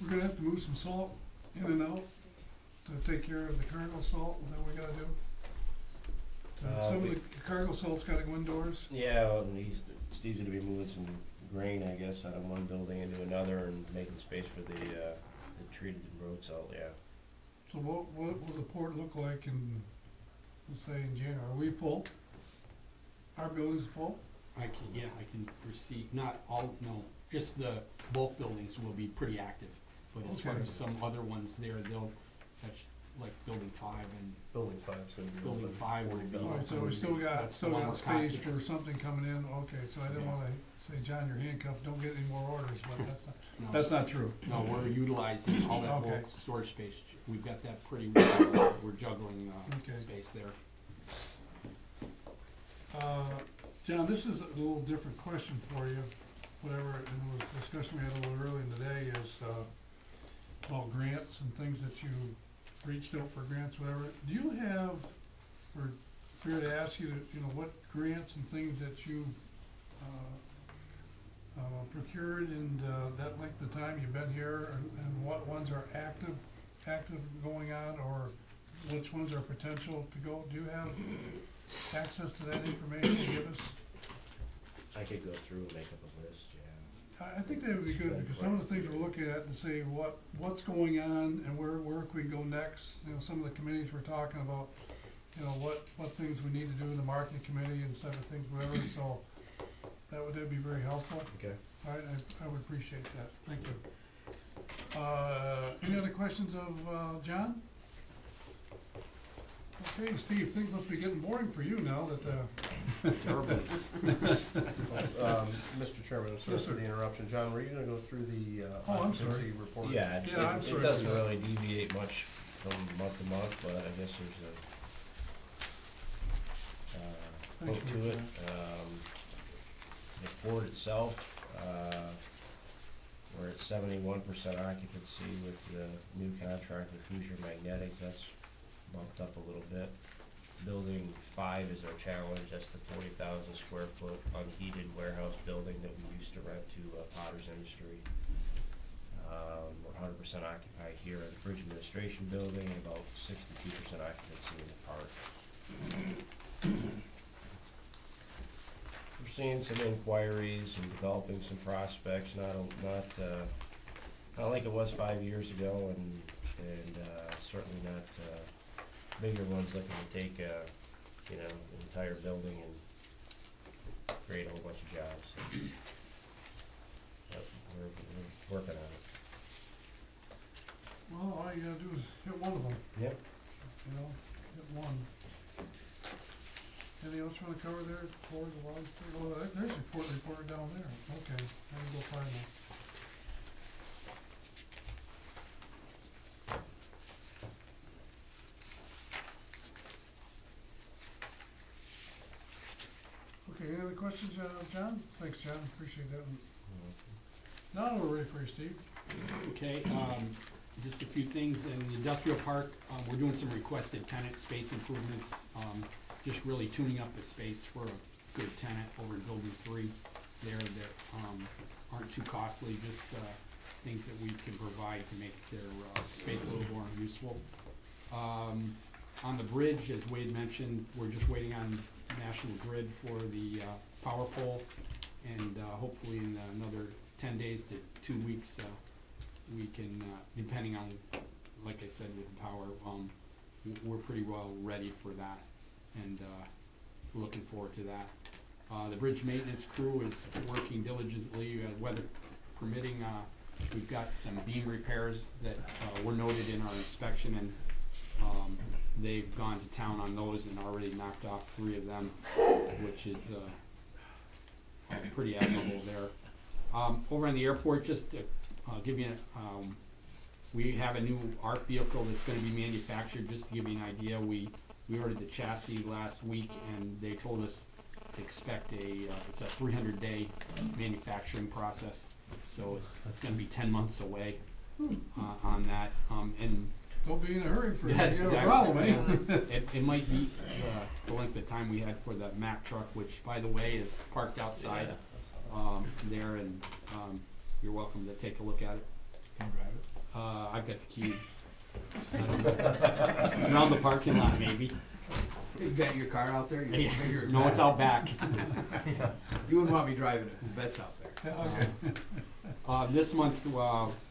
We're gonna have to move some salt in and out to take care of the cargo salt, is that what we gotta do? Some of the cargo salt's gotta go indoors. Yeah, well, and Steve's gonna be moving some grain, I guess, out of one building into another and making space for the treated road salt, yeah. So what will the port look like in, let's say in January? Are we full? Our building's full? I can foresee, not all, no, just the bulk buildings will be pretty active. But as far Okay. as some other ones there, that's like building 5 and Building 5's gonna be building open 5 will 40,000. be. Alright, so we still got That's a lot more space constant. for something coming in, okay, so I didn't Yeah. wanna say, John, you're handcuffed, don't get any more orders, but No. that's not true. No, we're utilizing all that Okay. bulk storage space. We've got that pretty well. We're juggling Okay. space there. John, this is a little different question for you, whatever, and it was a discussion we had a little earlier in the day is, about grants and things that you reached out for grants, whatever. Do you have, or fair to ask you, you know, what grants and things that you've, procured in that length of time you've been here, and what ones are active going on, or which ones are potential to go? Do you have access to that information to give us? I could go through and make up a list, yeah. I think that would be good, because some of the things we're looking at and say what's going on and where we can go next, you know, some of the committees we're talking about, you know, what things we need to do in the marketing committee and stuff, things, whatever, so that'd be very helpful. Okay. I would appreciate that, thank you. Any other questions of, John? Okay, Steve, things must be getting boring for you now that, Mr. Chairman, I'm sorry Yes, for sir. the interruption. John, were you gonna go through the Oh, I'm sorry. occupancy report? Yeah, Yeah, I'm it sorry. doesn't really deviate much from month to month, but I guess there's a Thanks, hook to Rick, it. for The board itself, we're at 71% occupancy with the new contract with Hoosier Magnetics. That's bumped up a little bit. Building 5 is our challenge. That's the 40,000 square foot unheated warehouse building that we used to rent to Potter's Industry. We're 100% occupied here at the Bridge Administration Building, and about 62% occupancy in the park. We're seeing some inquiries and developing some prospects, not like it was 5 years ago, and certainly not bigger ones looking to take an entire building and create a whole bunch of jobs. But we're working on it. well, all you gotta do is hit one of them, Yep. you know, hit one. Anything else you wanna cover there, toward the log? Well, there's a reporter down there, okay, I'm gonna go find them. Okay, any other questions, John? Thanks, John, appreciate that. Now we're ready for you, Steve. Okay, just a few things in the industrial park. We're doing some requested tenant space improvements, just really tuning up the space for a good tenant over in building 3 there that aren't too costly, just things that we can provide to make their space a little more useful. On the bridge, as Wade mentioned, we're just waiting on National Grid for the power pole, and hopefully in another 10 days to 2 weeks, we can, depending on, like I said, with the power, we're pretty well ready for that, and looking forward to that. The bridge maintenance crew is working diligently, weather permitting. We've got some beam repairs that were noted in our inspection, and they've gone to town on those and already knocked off 3 of them, which is pretty admirable there. Over on the airport, just to give you, we have a new ARC vehicle that's going to be manufactured. Just to give you an idea, we ordered the chassis last week, and they told us to expect it's a 300-day manufacturing process. So it's going to be 10 months away on that. And Don't be in a hurry for it, yeah, you have a exactly. problem, eh? It might be the length of time we had for the Mack truck, which, by the way, is parked outside there, and you're welcome to take a look at it. Can drive it. I've got the keys. Around the parking lot, maybe. You got your car out there? Yeah. No, it's out back. You wouldn't want me driving it, the vet's out there. Yeah, okay. This month,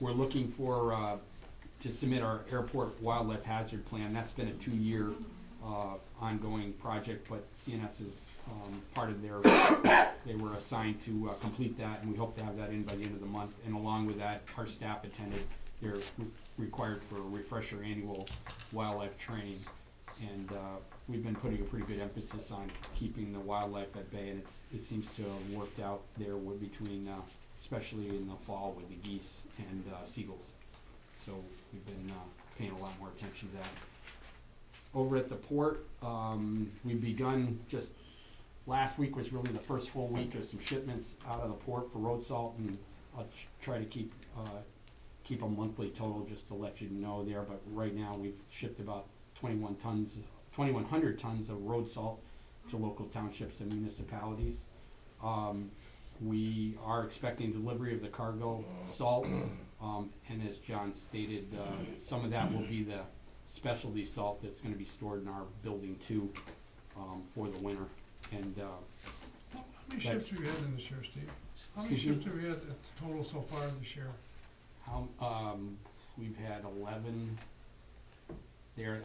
we're looking for to submit our airport wildlife hazard plan. That's been a 2-year ongoing project, but CNS is part of their, they were assigned to complete that, and we hope to have that in by the end of the month. And along with that, our staff attended, they're required for a refresher annual wildlife training. And we've been putting a pretty good emphasis on keeping the wildlife at bay, and it seems to have worked out there with between, especially in the fall with the geese and seagulls. So we've been paying a lot more attention to that. Over at the port, we've begun just last week was really the first full week of some shipments out of the port for road salt, and I'll try to keep a monthly total just to let you know there. But right now we've shipped about 2,100 tons of road salt to local townships and municipalities. We are expecting delivery of the cargo salt, and as John stated, some of that will be the specialty salt that's going to be stored in our building too for the winter. And How many ships have you had in this year, Steve? How many Excuse me? ships have you had total so far this year? We've had 11 there.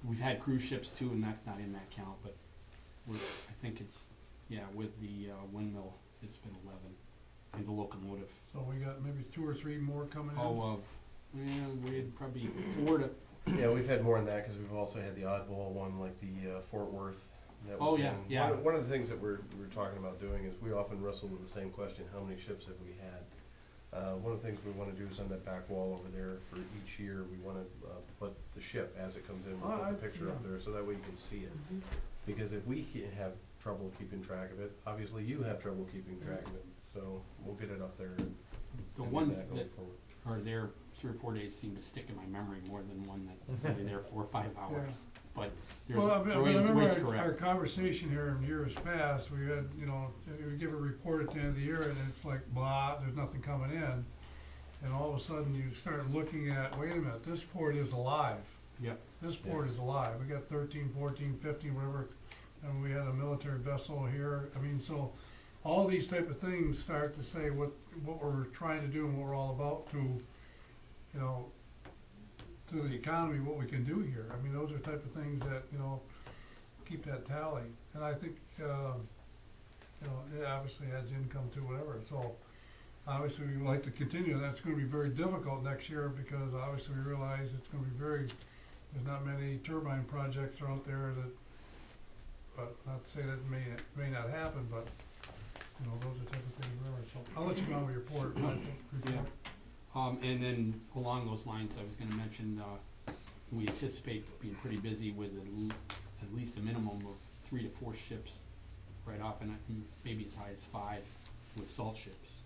We've had cruise ships too, and that's not in that count, but I think it's, yeah, with the windmill, it's been 11, and the locomotive. So we got maybe 2 or 3 more coming in? We had probably 4 to, Yeah, we've had more than that, because we've also had the oddball one, like the Fort Worth. That Oh, was yeah, in. yeah. One of the things that we're talking about doing is we often wrestle with the same question, how many ships have we had? One of the things we want to do is on that back wall over there for each year, we want to put the ship as it comes in, we'll put the picture up there, so that way you can see it. Because if we have trouble keeping track of it, obviously you have trouble keeping track of it, so we'll get it up there. And the do ones going that forward. are there 3 or 4 days seem to stick in my memory more than one that's only there 4 or 5 hours. But there's, Well, I Wayne's remember our correct. conversation here in years past, we had, we give a report at the end of the year and it's like, blah, there's nothing coming in. And all of a sudden you start looking at, wait a minute, this port is alive. Yep. This port is alive. We got 13, 14, 15, whatever, and we had a military vessel here. I mean, so all these type of things start to say what we're trying to do and what we're all about to, to the economy, what we can do here. I mean, those are type of things that, keep that tally. And I think, it obviously adds income to whatever. So obviously we would like to continue. That's gonna be very difficult next year because obviously we realize it's gonna be there's not many turbine projects are out there that, but not to say that may not happen, but, those are the type of things, whatever. So I'll let you go on with your report, I think. Yeah. And then along those lines, I was gonna mention, we anticipate being pretty busy with at least a minimum of 3 to 4 ships right off, and maybe as high as 5 with salt ships.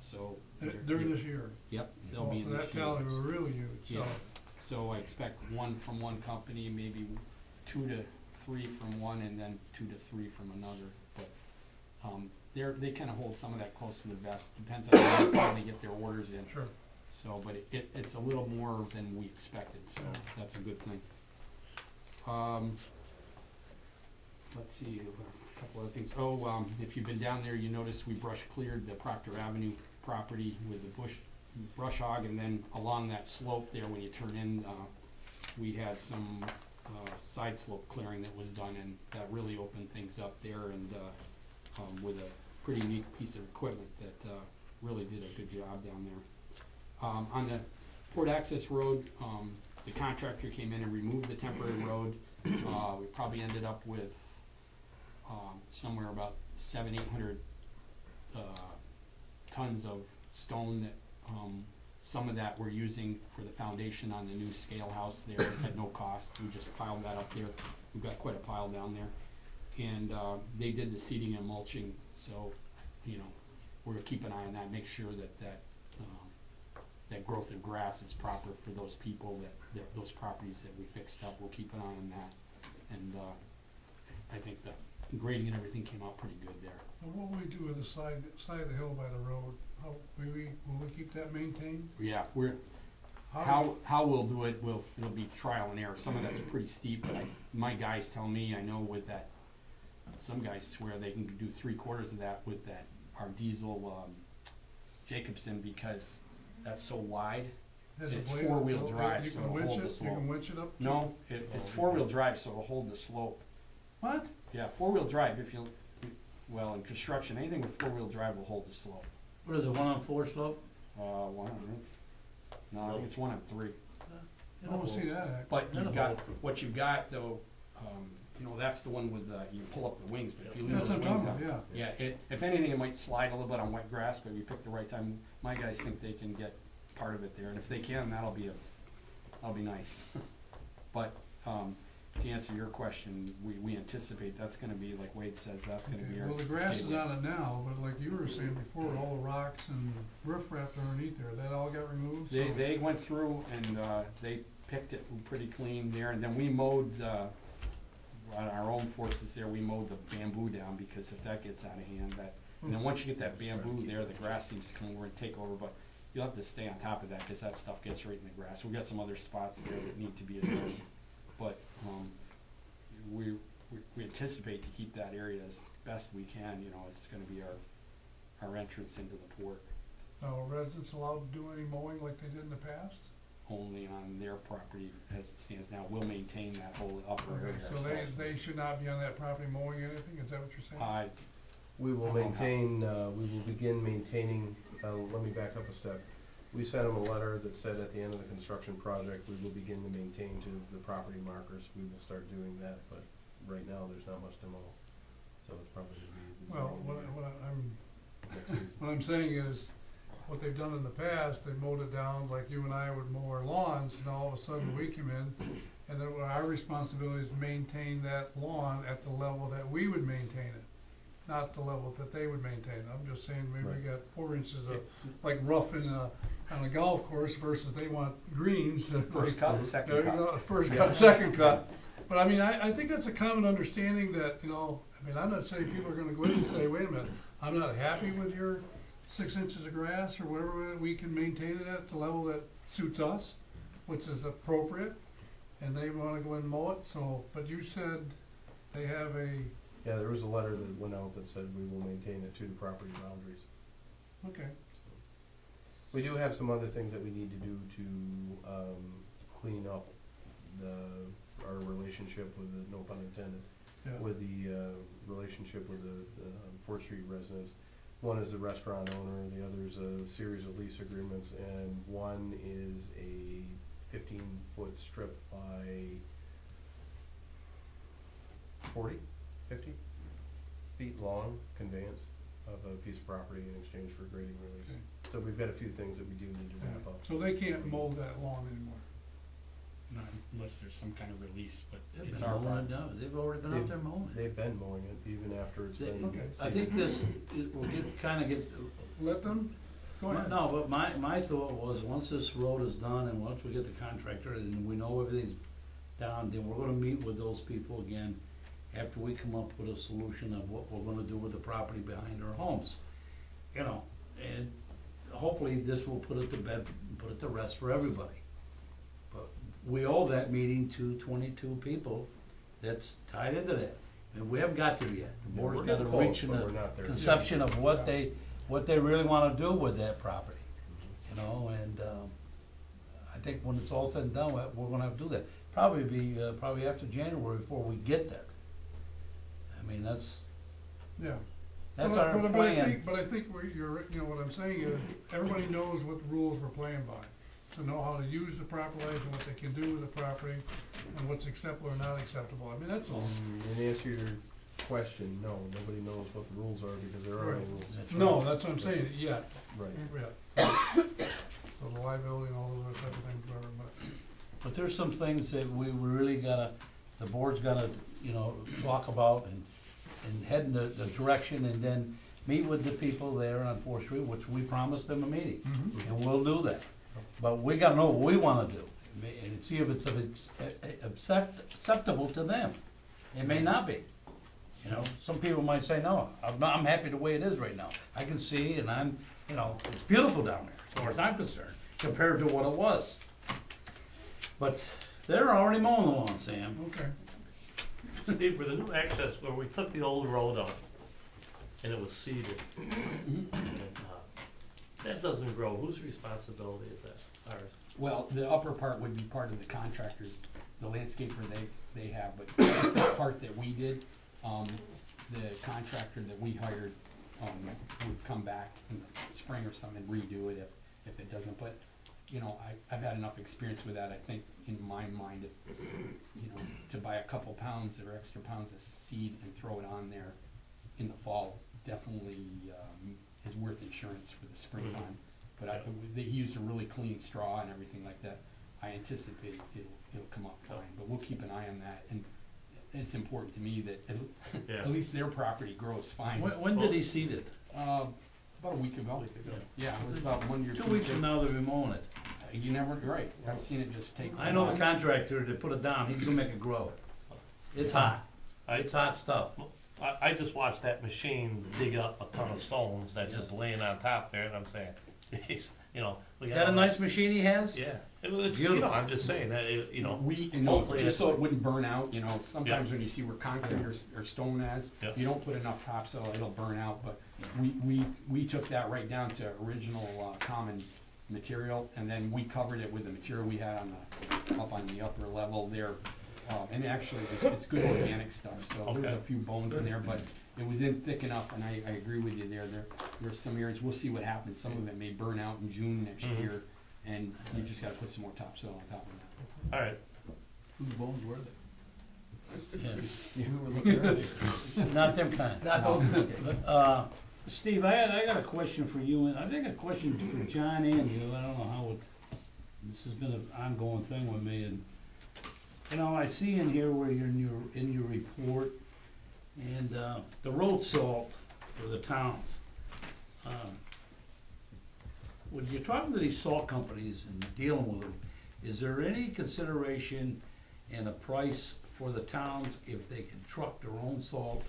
So. During this year. Yep, they'll be in this So that tally was really huge, so. Yeah. So I expect 1 from one company, maybe 2 to 3 from one, and then 2 to 3 from another. But they kind of hold some of that close to the vest. Depends on how they get their orders in. Sure. So, but it's a little more than we expected, so that's a good thing. Let's see, a couple other things. Oh, if you've been down there, you notice we brush cleared the Proctor Avenue property with the brush hog, and then along that slope there, when you turn in, we had some side slope clearing that was done, and that really opened things up there, and with a pretty neat piece of equipment that really did a good job down there. On the Port Access Road, the contractor came in and removed the temporary road. We probably ended up with somewhere about 700-800 tons of stone that some of that we're using for the foundation on the new scale house there at no cost. We just piled that up there. We've got quite a pile down there. And they did the seeding and mulching, so, you know, we're gonna keep an eye on that, make sure that that growth of grass is proper for those people, those properties that we fixed up. We'll keep an eye on that. And I think the grading and everything came out pretty good there. And what will we do with the side of the hill by the road? How, will we keep that maintained? Yeah, we're, how we'll do it, it'll be trial and error. Some of that's pretty steep, but my guys tell me, I know with that, some guys swear they can do 3/4 of that with that, our diesel Jacobson, because that's so wide. Has a It's blade four-wheel that- drive, you so can it'll winch hold the it? You slope. can winch it up? No, it's four-wheel drive, so it'll hold the slope. What? Yeah, four-wheel drive, well, in construction, anything with four-wheel drive will hold the slope. What is it, 1-on-4 slope? I think it's 1 on 3. I don't see that. But That'll you've got, what you've got though, you know, that's the one with, you pull up the wings, but if you leave That's those what I'm wings talking out. about, yeah. Yeah, if anything, it might slide a little bit on wet grass, but if you pick the right time, my guys think they can get part of it there, and if they can, that'll be nice. But, to answer your question, we anticipate that's gonna be, like Wade says, that's gonna be our. Well, the grass is gateway. on it now, but like you were saying before, all the rocks and riffraff underneath there, that all got removed? So- They went through and, they picked it pretty clean there, and then we mowed, on our own forces there, we mowed the bamboo down, because if that gets out of hand, and then once you get that bamboo there, the grass seems to come over and take over, but you'll have to stay on top of that, cause that stuff gets right in the grass. We've got some other spots there that need to be addressed, but, we anticipate to keep that area as best we can, you know, it's gonna be our entrance into the port, Now, are residents allowed to do any mowing like they did in the past? only on their property as it stands now. We'll maintain that whole upper Okay, area so ourselves. they should not be on that property mowing anything, is that what you're saying? We will I don't know. maintain, we will begin maintaining, let me back up a step. We sent them a letter that said at the end of the construction project, we will begin to maintain to the property markers. We will start doing that, but right now, there's not much to mow. So it's probably gonna be. Well, Next season. what I'm saying is, what they've done in the past, they mowed it down like you and I would mow our lawns, and all of a sudden we come in, and then our responsibility is to maintain that lawn at the level that we would maintain it, not the level that they would maintain it. I'm just saying, maybe we got 4 inches of, like rough on a golf course versus they want greens. First cut, There second you cut. go, first cut, second cut. But I mean, I think that's a common understanding that, you know, I mean, I'm not saying people are gonna go in and say, wait a minute, I'm not happy with your 6 inches of grass or whatever, we can maintain it at the level that suits us, which is appropriate, and they wanna go in and mow it, so, but you said they have a, Yeah, there was a letter that went out that said we will maintain it to the property boundaries. okay, We do have some other things that we need to do to, clean up our relationship with the, no pun intended, yeah. with the, relationship with the Fourth Street residents. One is the restaurant owner, the other is a series of lease agreements, and one is a 15-foot strip by 50 feet long conveyance of a piece of property in exchange for grading release. Okay. So we've got a few things that we do need to wrap up. So they can't mow that lawn anymore. Not unless there's some kind of release, but They've it's been our mowing problem. it down, they've already been out there mowing it. They've been mowing it even after it's They- been. Okay. I think this, it will get, Let them, go ahead. no, but my thought was, once this road is done and once we get the contractor and we know everything's down, then we're gonna meet with those people again after we come up with a solution of what we're gonna do with the property behind our homes. You know, and hopefully this will put it to bed put it to rest for everybody. But we owe that meeting to 22 people that's tied into that. And we haven't got there yet. The Yeah, board's we're gotta getting close, reach in but a we're not there. conception of what they really wanna do with that property, you know, and, I think when it's all said and done, we're gonna have to do that. Probably after January before we get there. I mean, that's Yeah. our But plan. I think you're, you know, what I'm saying is, everybody knows what the rules we're playing by. To know how to use the property and what they can do with the property, and what's acceptable or not acceptable. I mean, that's all. In answer to your question, no, nobody knows what the rules are because there are no Right. rules. That's No, right. that's what I'm saying, yeah, Right. yeah. So the liability and all those other type of things, whatever, But there's some things that we really gotta, the board's gotta, you know, talk about and head in the direction, and then meet with the people there on Fourth Street, which we promised them a meeting, and we'll do that. But we gotta know what we wanna do, and see if it's acceptable to them. It may not be, you know, some people might say, no, I'm happy the way it is right now. I can see, and I'm, you know, it's beautiful down there, as far as I'm concerned, compared to what it was. But they're already mowing the lawn, Sam. but, okay. Steve, with the new access, where we took the old road out, and it was seeded, and, that doesn't grow, whose responsibility is that? Ours? Well, the upper part would be part of the contractors, the landscaper they have, but that's the part that we did. The contractor that we hired, would come back in the spring or something and redo it if it doesn't, but, you know, I've had enough experience with that, I think, in my mind, you know, to buy a couple pounds or extra pounds of seed and throw it on there in the fall, definitely, is worth insurance for the spring time. But he used a really clean straw and everything like that. I anticipate it'll come up fine, but we'll keep an eye on that, and it's important to me that Yeah. at least their property grows fine. When did he seed it? About a week ago. Yeah, it was about 1 year. 2 weeks from now, they'll be mowing it. You never, you're right, I've seen it just take. I know the contractor that put it down, he's gonna make it grow. It's hot, it's hot stuff. I just watched that machine dig up a ton of stones that's just laying on top there, and I'm saying, geez, you know. We Is got that a nice machine he has? Yeah, it's, you Beautiful. know, I'm just saying that, you know. You know, hopefully just so it's- it wouldn't burn out, you know, sometimes when you see where concrete or stone is, Yeah. you don't put enough topsoil, it'll burn out, but we took that right down to original, common material, and then we covered it with the material we had up on the upper level there. And actually, it's good organic stuff, so there's Okay. a few bones in there, but it was in thick enough, and I agree with you there's some areas, we'll see what happens, some of it may burn out in June next year, and you just gotta put some more topsoil on top of that. All right, Whose bones were they? Yeah. We were looking earlier. Not them kind. Not those. Steve, I got a question for you, and I think a question for John and you, I don't know how this has been an ongoing thing with me, and, you know, I see in here where you're in your report, and, the road salt for the towns. When you're talking to these salt companies and dealing with them, is there any consideration and a price for the towns if they can truck their own salt?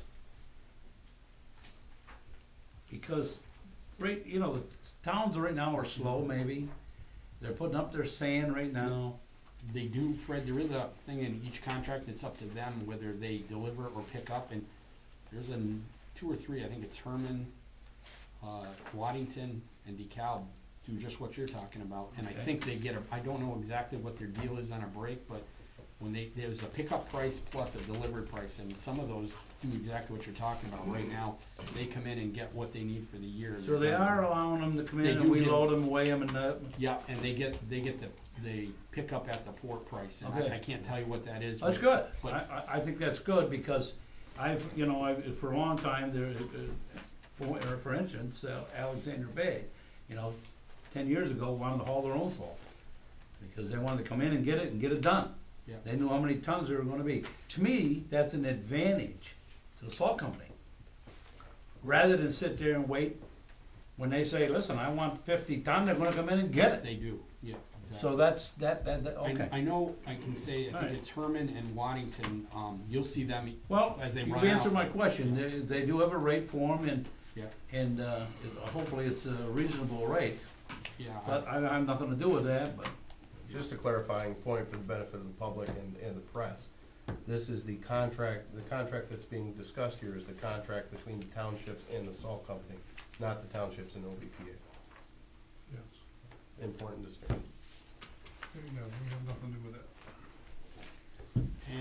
Because, right, you know, the towns right now are slow, maybe, they're putting up their sand right now. They do, Fred, there is a thing in each contract, it's up to them whether they deliver or pick up, and there's 2 or 3, I think it's Herman, Waddington, and DeKalb do just what you're talking about, and I Okay. think they get I don't know exactly what their deal is on a break, but when there's a pickup price plus a delivery price, and some of those do exactly what you're talking about right now, they come in and get what they need for the year. So they are allowing them to come They in and do we get- load them, weigh them, and Yeah, and they get the pick-up at the port price, and Okay. I can't tell you what that is. that's but- good. but- I think that's good, because for a long time, there, for instance, Alexander Bay, 10 years ago, wanted to haul their own salt, because they wanted to come in and get it done. Yeah. They knew how many tons there were gonna be. To me, that's an advantage to the salt company. Rather than sit there and wait, when they say, listen, I want 50 ton, they're gonna come in and get it. They do, yeah, exactly. So that's, okay. I know, I can say, I Alright. think it's Herman and Waddington, you'll see them, Well, as they you run answered out. my question. They do have a rate for them, Yeah. and hopefully it's a reasonable rate. Yeah, But I have nothing to do with that, but Just a clarifying point for the benefit of the public and the press. This is the contract that's being discussed here is the contract between the townships and the salt company, not the townships and OBPA. Yes. Important distinction. Yeah, we have nothing to do with that.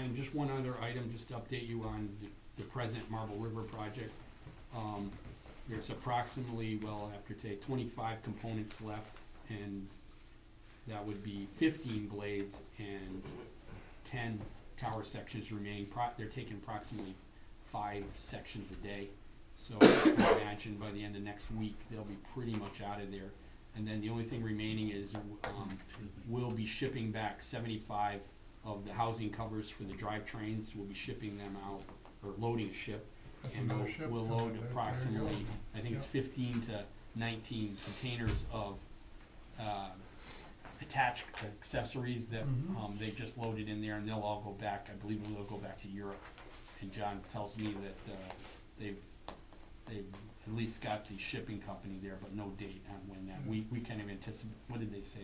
and just one other item, just to update you on the present Marble River project. There's approximately, well, after today, 25 components left, and that would be 15 blades and 10 tower sections remaining. They're taking approximately 5 sections a day. So I imagine by the end of next week, they'll be pretty much out of there. And then the only thing remaining is, we'll be shipping back 75 of the housing covers for the drivetrains. We'll be shipping them out, or loading a ship. That's And another ship we'll coming. load There you go. approximately, I think it's Yep. 15 to 19 containers of, attached accessories that, Mhm. they just loaded in there, and they'll all go back, I believe they'll go back to Europe. And John tells me that, they've at least got the shipping company there, but no date on when that, we kind of anticipate, what did they say,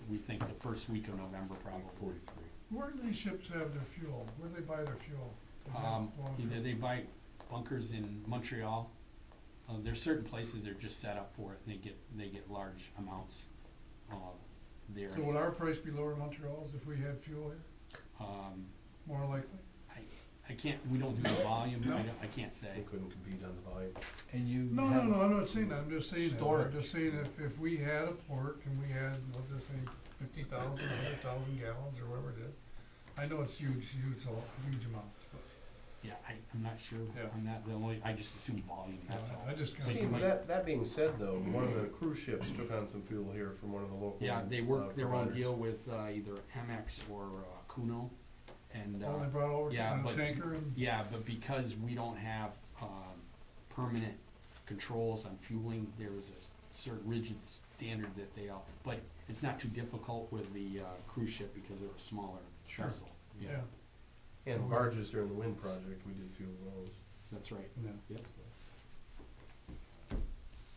we think the first week of November probably. Where do these ships have their fuel? Where do they buy their fuel? Do they have long Either term? they buy bunkers in Montreal, there's certain places they're just set up for it, and they get large amounts, there. So would our price be lower in Montreal's if we had fuel here, more likely? I can't, we don't do the volume, No. I can't say. They couldn't compete on the volume. And you No, have- I'm not saying that, I'm just saying that, Store I'm it. just saying if we had a port and we had, let's just say 50,000, 100,000 gallons or whatever it is. I know it's huge amounts, but, Yeah, I'm not sure Yeah. on that, I just assume volume, that's all. I just Steve, kinda. Steve, that being said though, one of the cruise ships took on some fuel here from one of the local Yeah, they work their own providers. deal with, either MX or, Kuno, and, Oh, they brought it over yeah, on a but- tanker and, yeah, but because we don't have, permanent controls on fueling, there is a certain rigid standard that they all, but it's not too difficult with the, cruise ship because they're a smaller Sure. vessel. yeah, And barges during the wind project, we did fuel those. That's right, yeah. yep.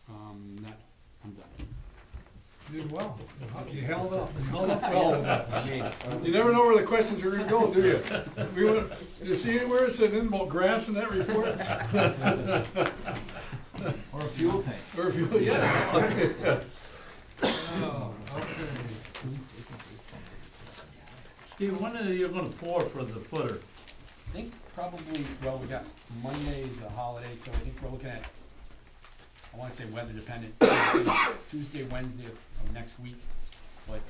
I'm done. You did well. You held up. You held up well. I mean, You never know where the questions are gonna go, do you? Did you see anywhere it said anything about grass in that report? Or a fuel tank. Or if you, yeah. Oh, okay. Steve, when are you gonna pour for the footer? I think probably, well, we got Monday's a holiday, so I think we're looking at, I wanna say weather dependent, Tuesday, Wednesday of next week. But,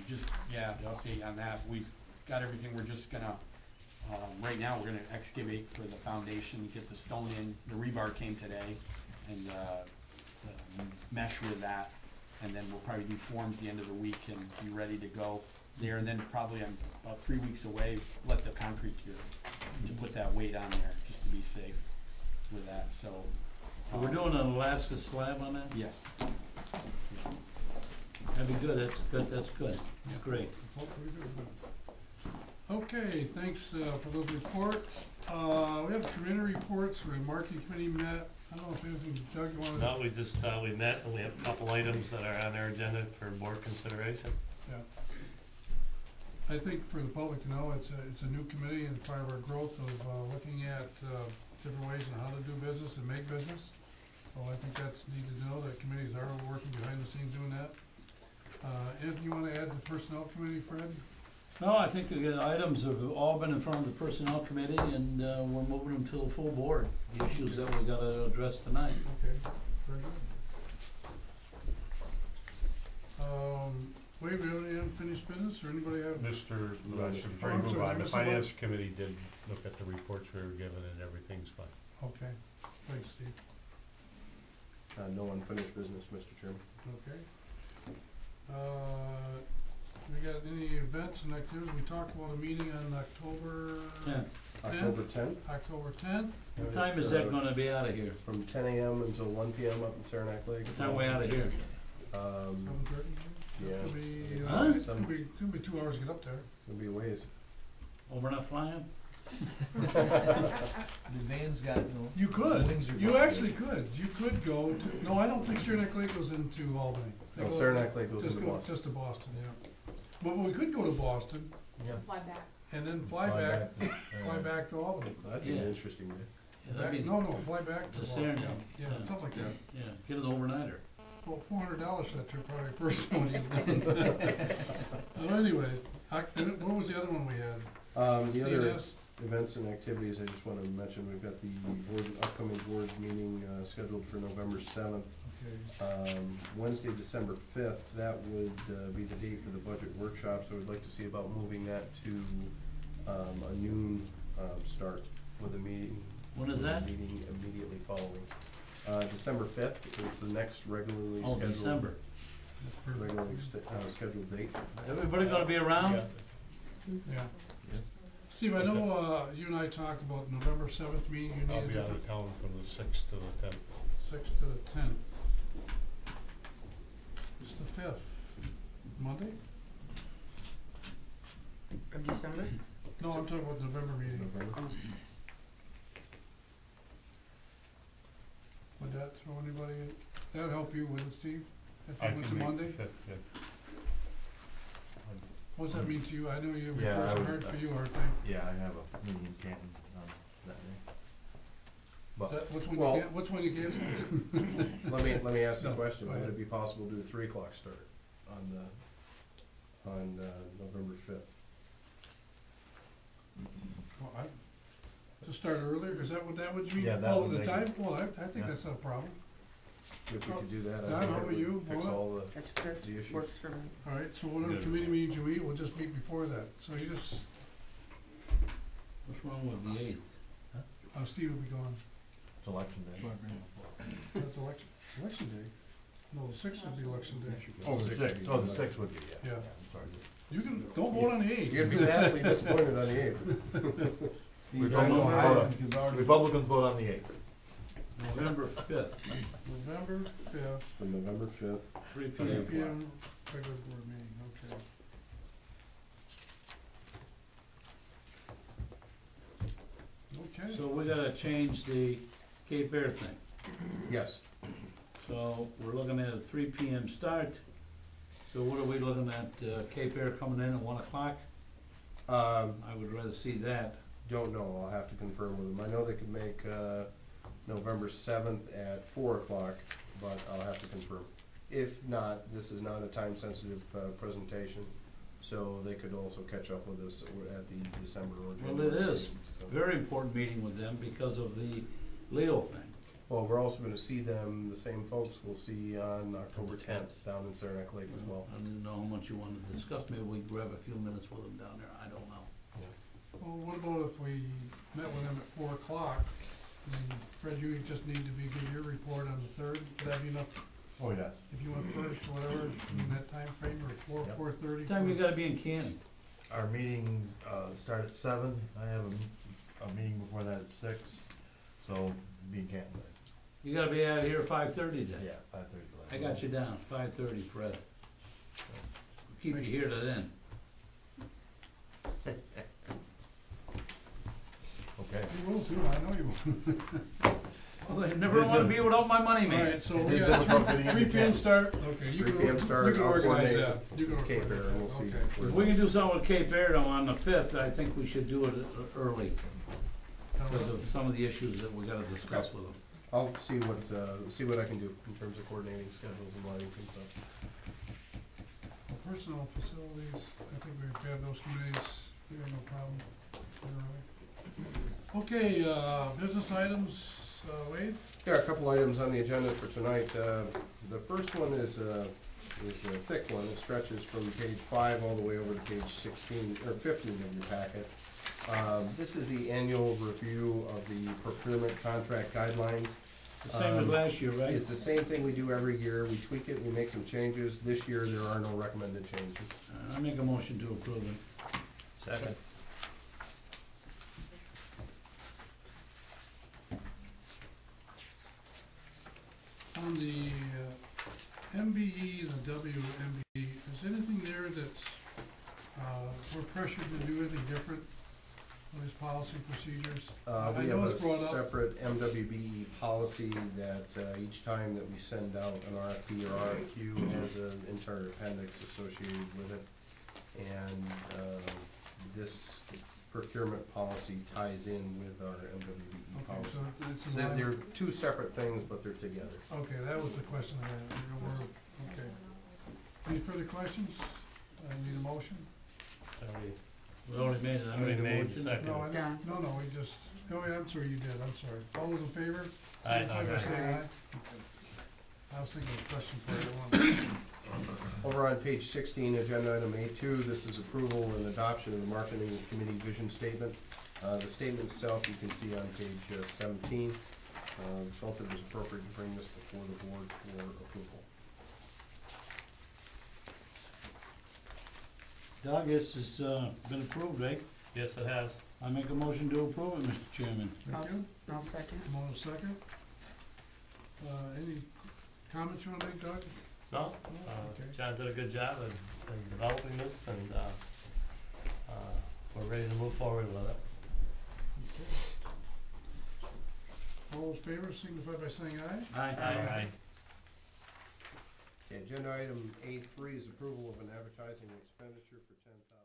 just, yeah, the update on that, we've got everything, we're just gonna, right now, we're gonna excavate for the foundation, get the stone in, the rebar came today, and, mesh with that. And then we'll probably do forms the end of the week and be ready to go there, and then probably I'm about 3 weeks away, let the concrete cure, to put that weight on there, just to be safe with that, so. So we're doing an Alaska slab on that? Yes. That'd be good, that's good, that's great. Okay, thanks for those reports. We have committee reports, where the marketing committee met. I don't know if anything, Doug, you wanna? No, we just, we met and we have a couple items that are on our agenda for board consideration. Yeah. I think for the public to know, it's a new committee and part of our growth of looking at different ways on how to do business and make business. So I think that's needed to know that committees are working behind the scenes doing that. Anything you wanna add to the personnel committee, Fred? No, I think the items have all been in front of the personnel committee, and we're moving them to the full board, the issues that we gotta address tonight. Okay, very good. Wait, we have any unfinished business, or anybody have? Mr. No, Lewis, Mr. before you I'm move sorry, on, the Mr. Lewis? finance committee did look at the reports we were given and everything's fine. Okay, thanks, Steve. No unfinished business, Mr. Chairman. Okay. We got any events and activities? We talked about a meeting on October. Yeah. October 10th, October 10th. What time is that gonna be out of here? from 10 a.m. until 1 p.m. up in Saranac Lake. What time we out of here? 7:30? Yeah. It'll be, Huh? it's gonna be 2 hours to get up there. It'll be a ways. Oh, we're not flying? van's got, you know. You could, Wings are you going. actually could, you could go to, no, I don't think Saranac Lake goes into Albany. They No, go- Saranac Lake goes just into go- Boston. Just to Boston, yeah. But we could go to Boston Yeah. Fly back. and then fly back to Albany. That'd be Yeah. an interesting day. Yeah, that'd be, No, fly back to The Boston, Saranac, yeah, yeah. something like that. yeah, get an overnighter. Well, $400 for that trip, probably personally. Well, anyways, what was the other one we had? The other CNS? events and activities, I just wanted to mention, we've got the upcoming board meeting, scheduled for November 7th. Okay. Wednesday, December 5th, that would, be the date for the budget workshop, so we'd like to see about moving that to, a noon, start with a meeting. When is with a that? Meeting immediately following. December 5th is the next regularly Oh, scheduled. December. Scheduled date. Everybody gonna be around? Yeah. Steve, I know, you and I talked about November 7th meeting, you I'll need be a out different, of town from the 6th to the 10th. 6th to the 10th. It's the 5th, Monday? Of December? No, I'm talking about November meeting. November. Would that throw anybody, that'd help you, wouldn't it, Steve? If I you went to can make Monday? the 5th, yeah. What does that mean to you? I know you, Yeah, I reports are would- hard for you, aren't they? Yeah, I have a meeting in Canton on that day. Is But, that, which one Well- you can't, which one you cancel? Let me ask the No, question, go would ahead. it be possible to do a 3 o'clock start on November 5th? Well, to start earlier, is that what you mean? Yeah, that Oh, would the make time? it- Well, I think Yeah. that's not a problem. If we could do that, Don, I think how that about you? would fix Paula? all the, That's, The issue. works for me. All right, so whatever Good. committee meetings you eat, we'll just meet before that. So you just, What's wrong with the 8th? Steve will be gone. it's election day. That's election day. No, the 6th would be election day. Oh, the Sixth. 6th, oh, the 6th would be, yeah. Yeah. I'm sorry. You can, don't vote on the 8th. you're gonna be vastly disappointed on the 8th. Republicans vote on the 8th. November 5th, November 5th, For November 5th, 3 3 p.m. PM, regular board meeting, okay. Okay. So we gotta change the Cape Air thing. yes. So we're looking at a 3 p.m. start. So what are we looking at, Cape Air coming in at 1 o'clock? I would rather see that. Don't know, I'll have to confirm with them. I know they could make, November 7th at 4 o'clock, but I'll have to confirm. If not, this is not a time-sensitive, presentation, so they could also catch up with us at the December or Well, January. it is. meeting, so. Very important meeting with them because of the Leo thing. Well, we're also gonna see them, the same folks we'll see on October 10th down in Saranac Lake as well. I didn't know how much you wanted to discuss. Maybe we grab a few minutes with them down there. I don't know. Well, what about if we met with them at 4 o'clock? And Fred, you just need to give your report on the 3rd. Would that be enough Oh, yes. if you went first or whatever, in that time frame, or Yep. 4:30? What time you gotta be in Canton? Our meeting, start at 7, I have a meeting before that at 6, so be in Canton. You gotta be out of here at 5:30 then. Yeah, 5:30. I got you down, 5:30, Fred. Keep you here to then. Okay. You will too, I know you will. Well, I never wanna be without my money, All man. right, so It we is got difficult getting into 3 PM Canton. start, okay, you 3 can, PM start, you can I'll organize coordinate that. You can with Cape organize Air, and we'll that, see. okay. If we can do something with Cape Air though on the 5th, I think we should do it early because of some of the issues that we gotta discuss with them. I'll see what I can do in terms of coordinating schedules and lighting and stuff. Personnel facilities, I think we have those committees, we have no problem. Okay, business items, Wade? There are a couple items on the agenda for tonight. The first one is a thick one. It stretches from page 5 all the way over to page 16, or 15 of your packet. This is the annual review of the procurement contract guidelines. The same as last year, right? It's the same thing we do every year. We tweak it, we make some changes. This year, there are no recommended changes. I make a motion to approve it. Second. On the MBE, the WMBE, is anything there that's, we're pressured to do anything different? What is policy procedures? We I have know a it's brought up. separate MWB policy that each time that we send out an RFP or RFQ has an entire appendix associated with it. And this procurement policy ties in with our MWB Okay, policy. so it's in They're, line. they're two separate things, but they're together. Okay, that was the question I had. Okay. Any further questions? I need a motion? We already made it, I Already made the made the motion. second. No, I Done. didn't, no, we just, oh, yeah, I'm sorry, you did, I'm sorry. All those in favor? Aye. Signify by Aye. saying aye. I was thinking of a question for you. Over on page 16, agenda item A2, this is approval and adoption of the marketing committee vision statement. The statement itself, you can see on page 17. Felt it was appropriate to bring this before the board for approval. Doug, this has been approved, right? Yes, it has. I make a motion to approve it, Mr. Chairman. Thank you. I'll second. Come on a second. Any comments you wanna make, Doug? No, Okay. John did a good job in developing this, and we're ready to move forward with it. All those in favor signify by saying aye. Aye. Okay, agenda item A3 is approval of an advertising expenditure for $10,000.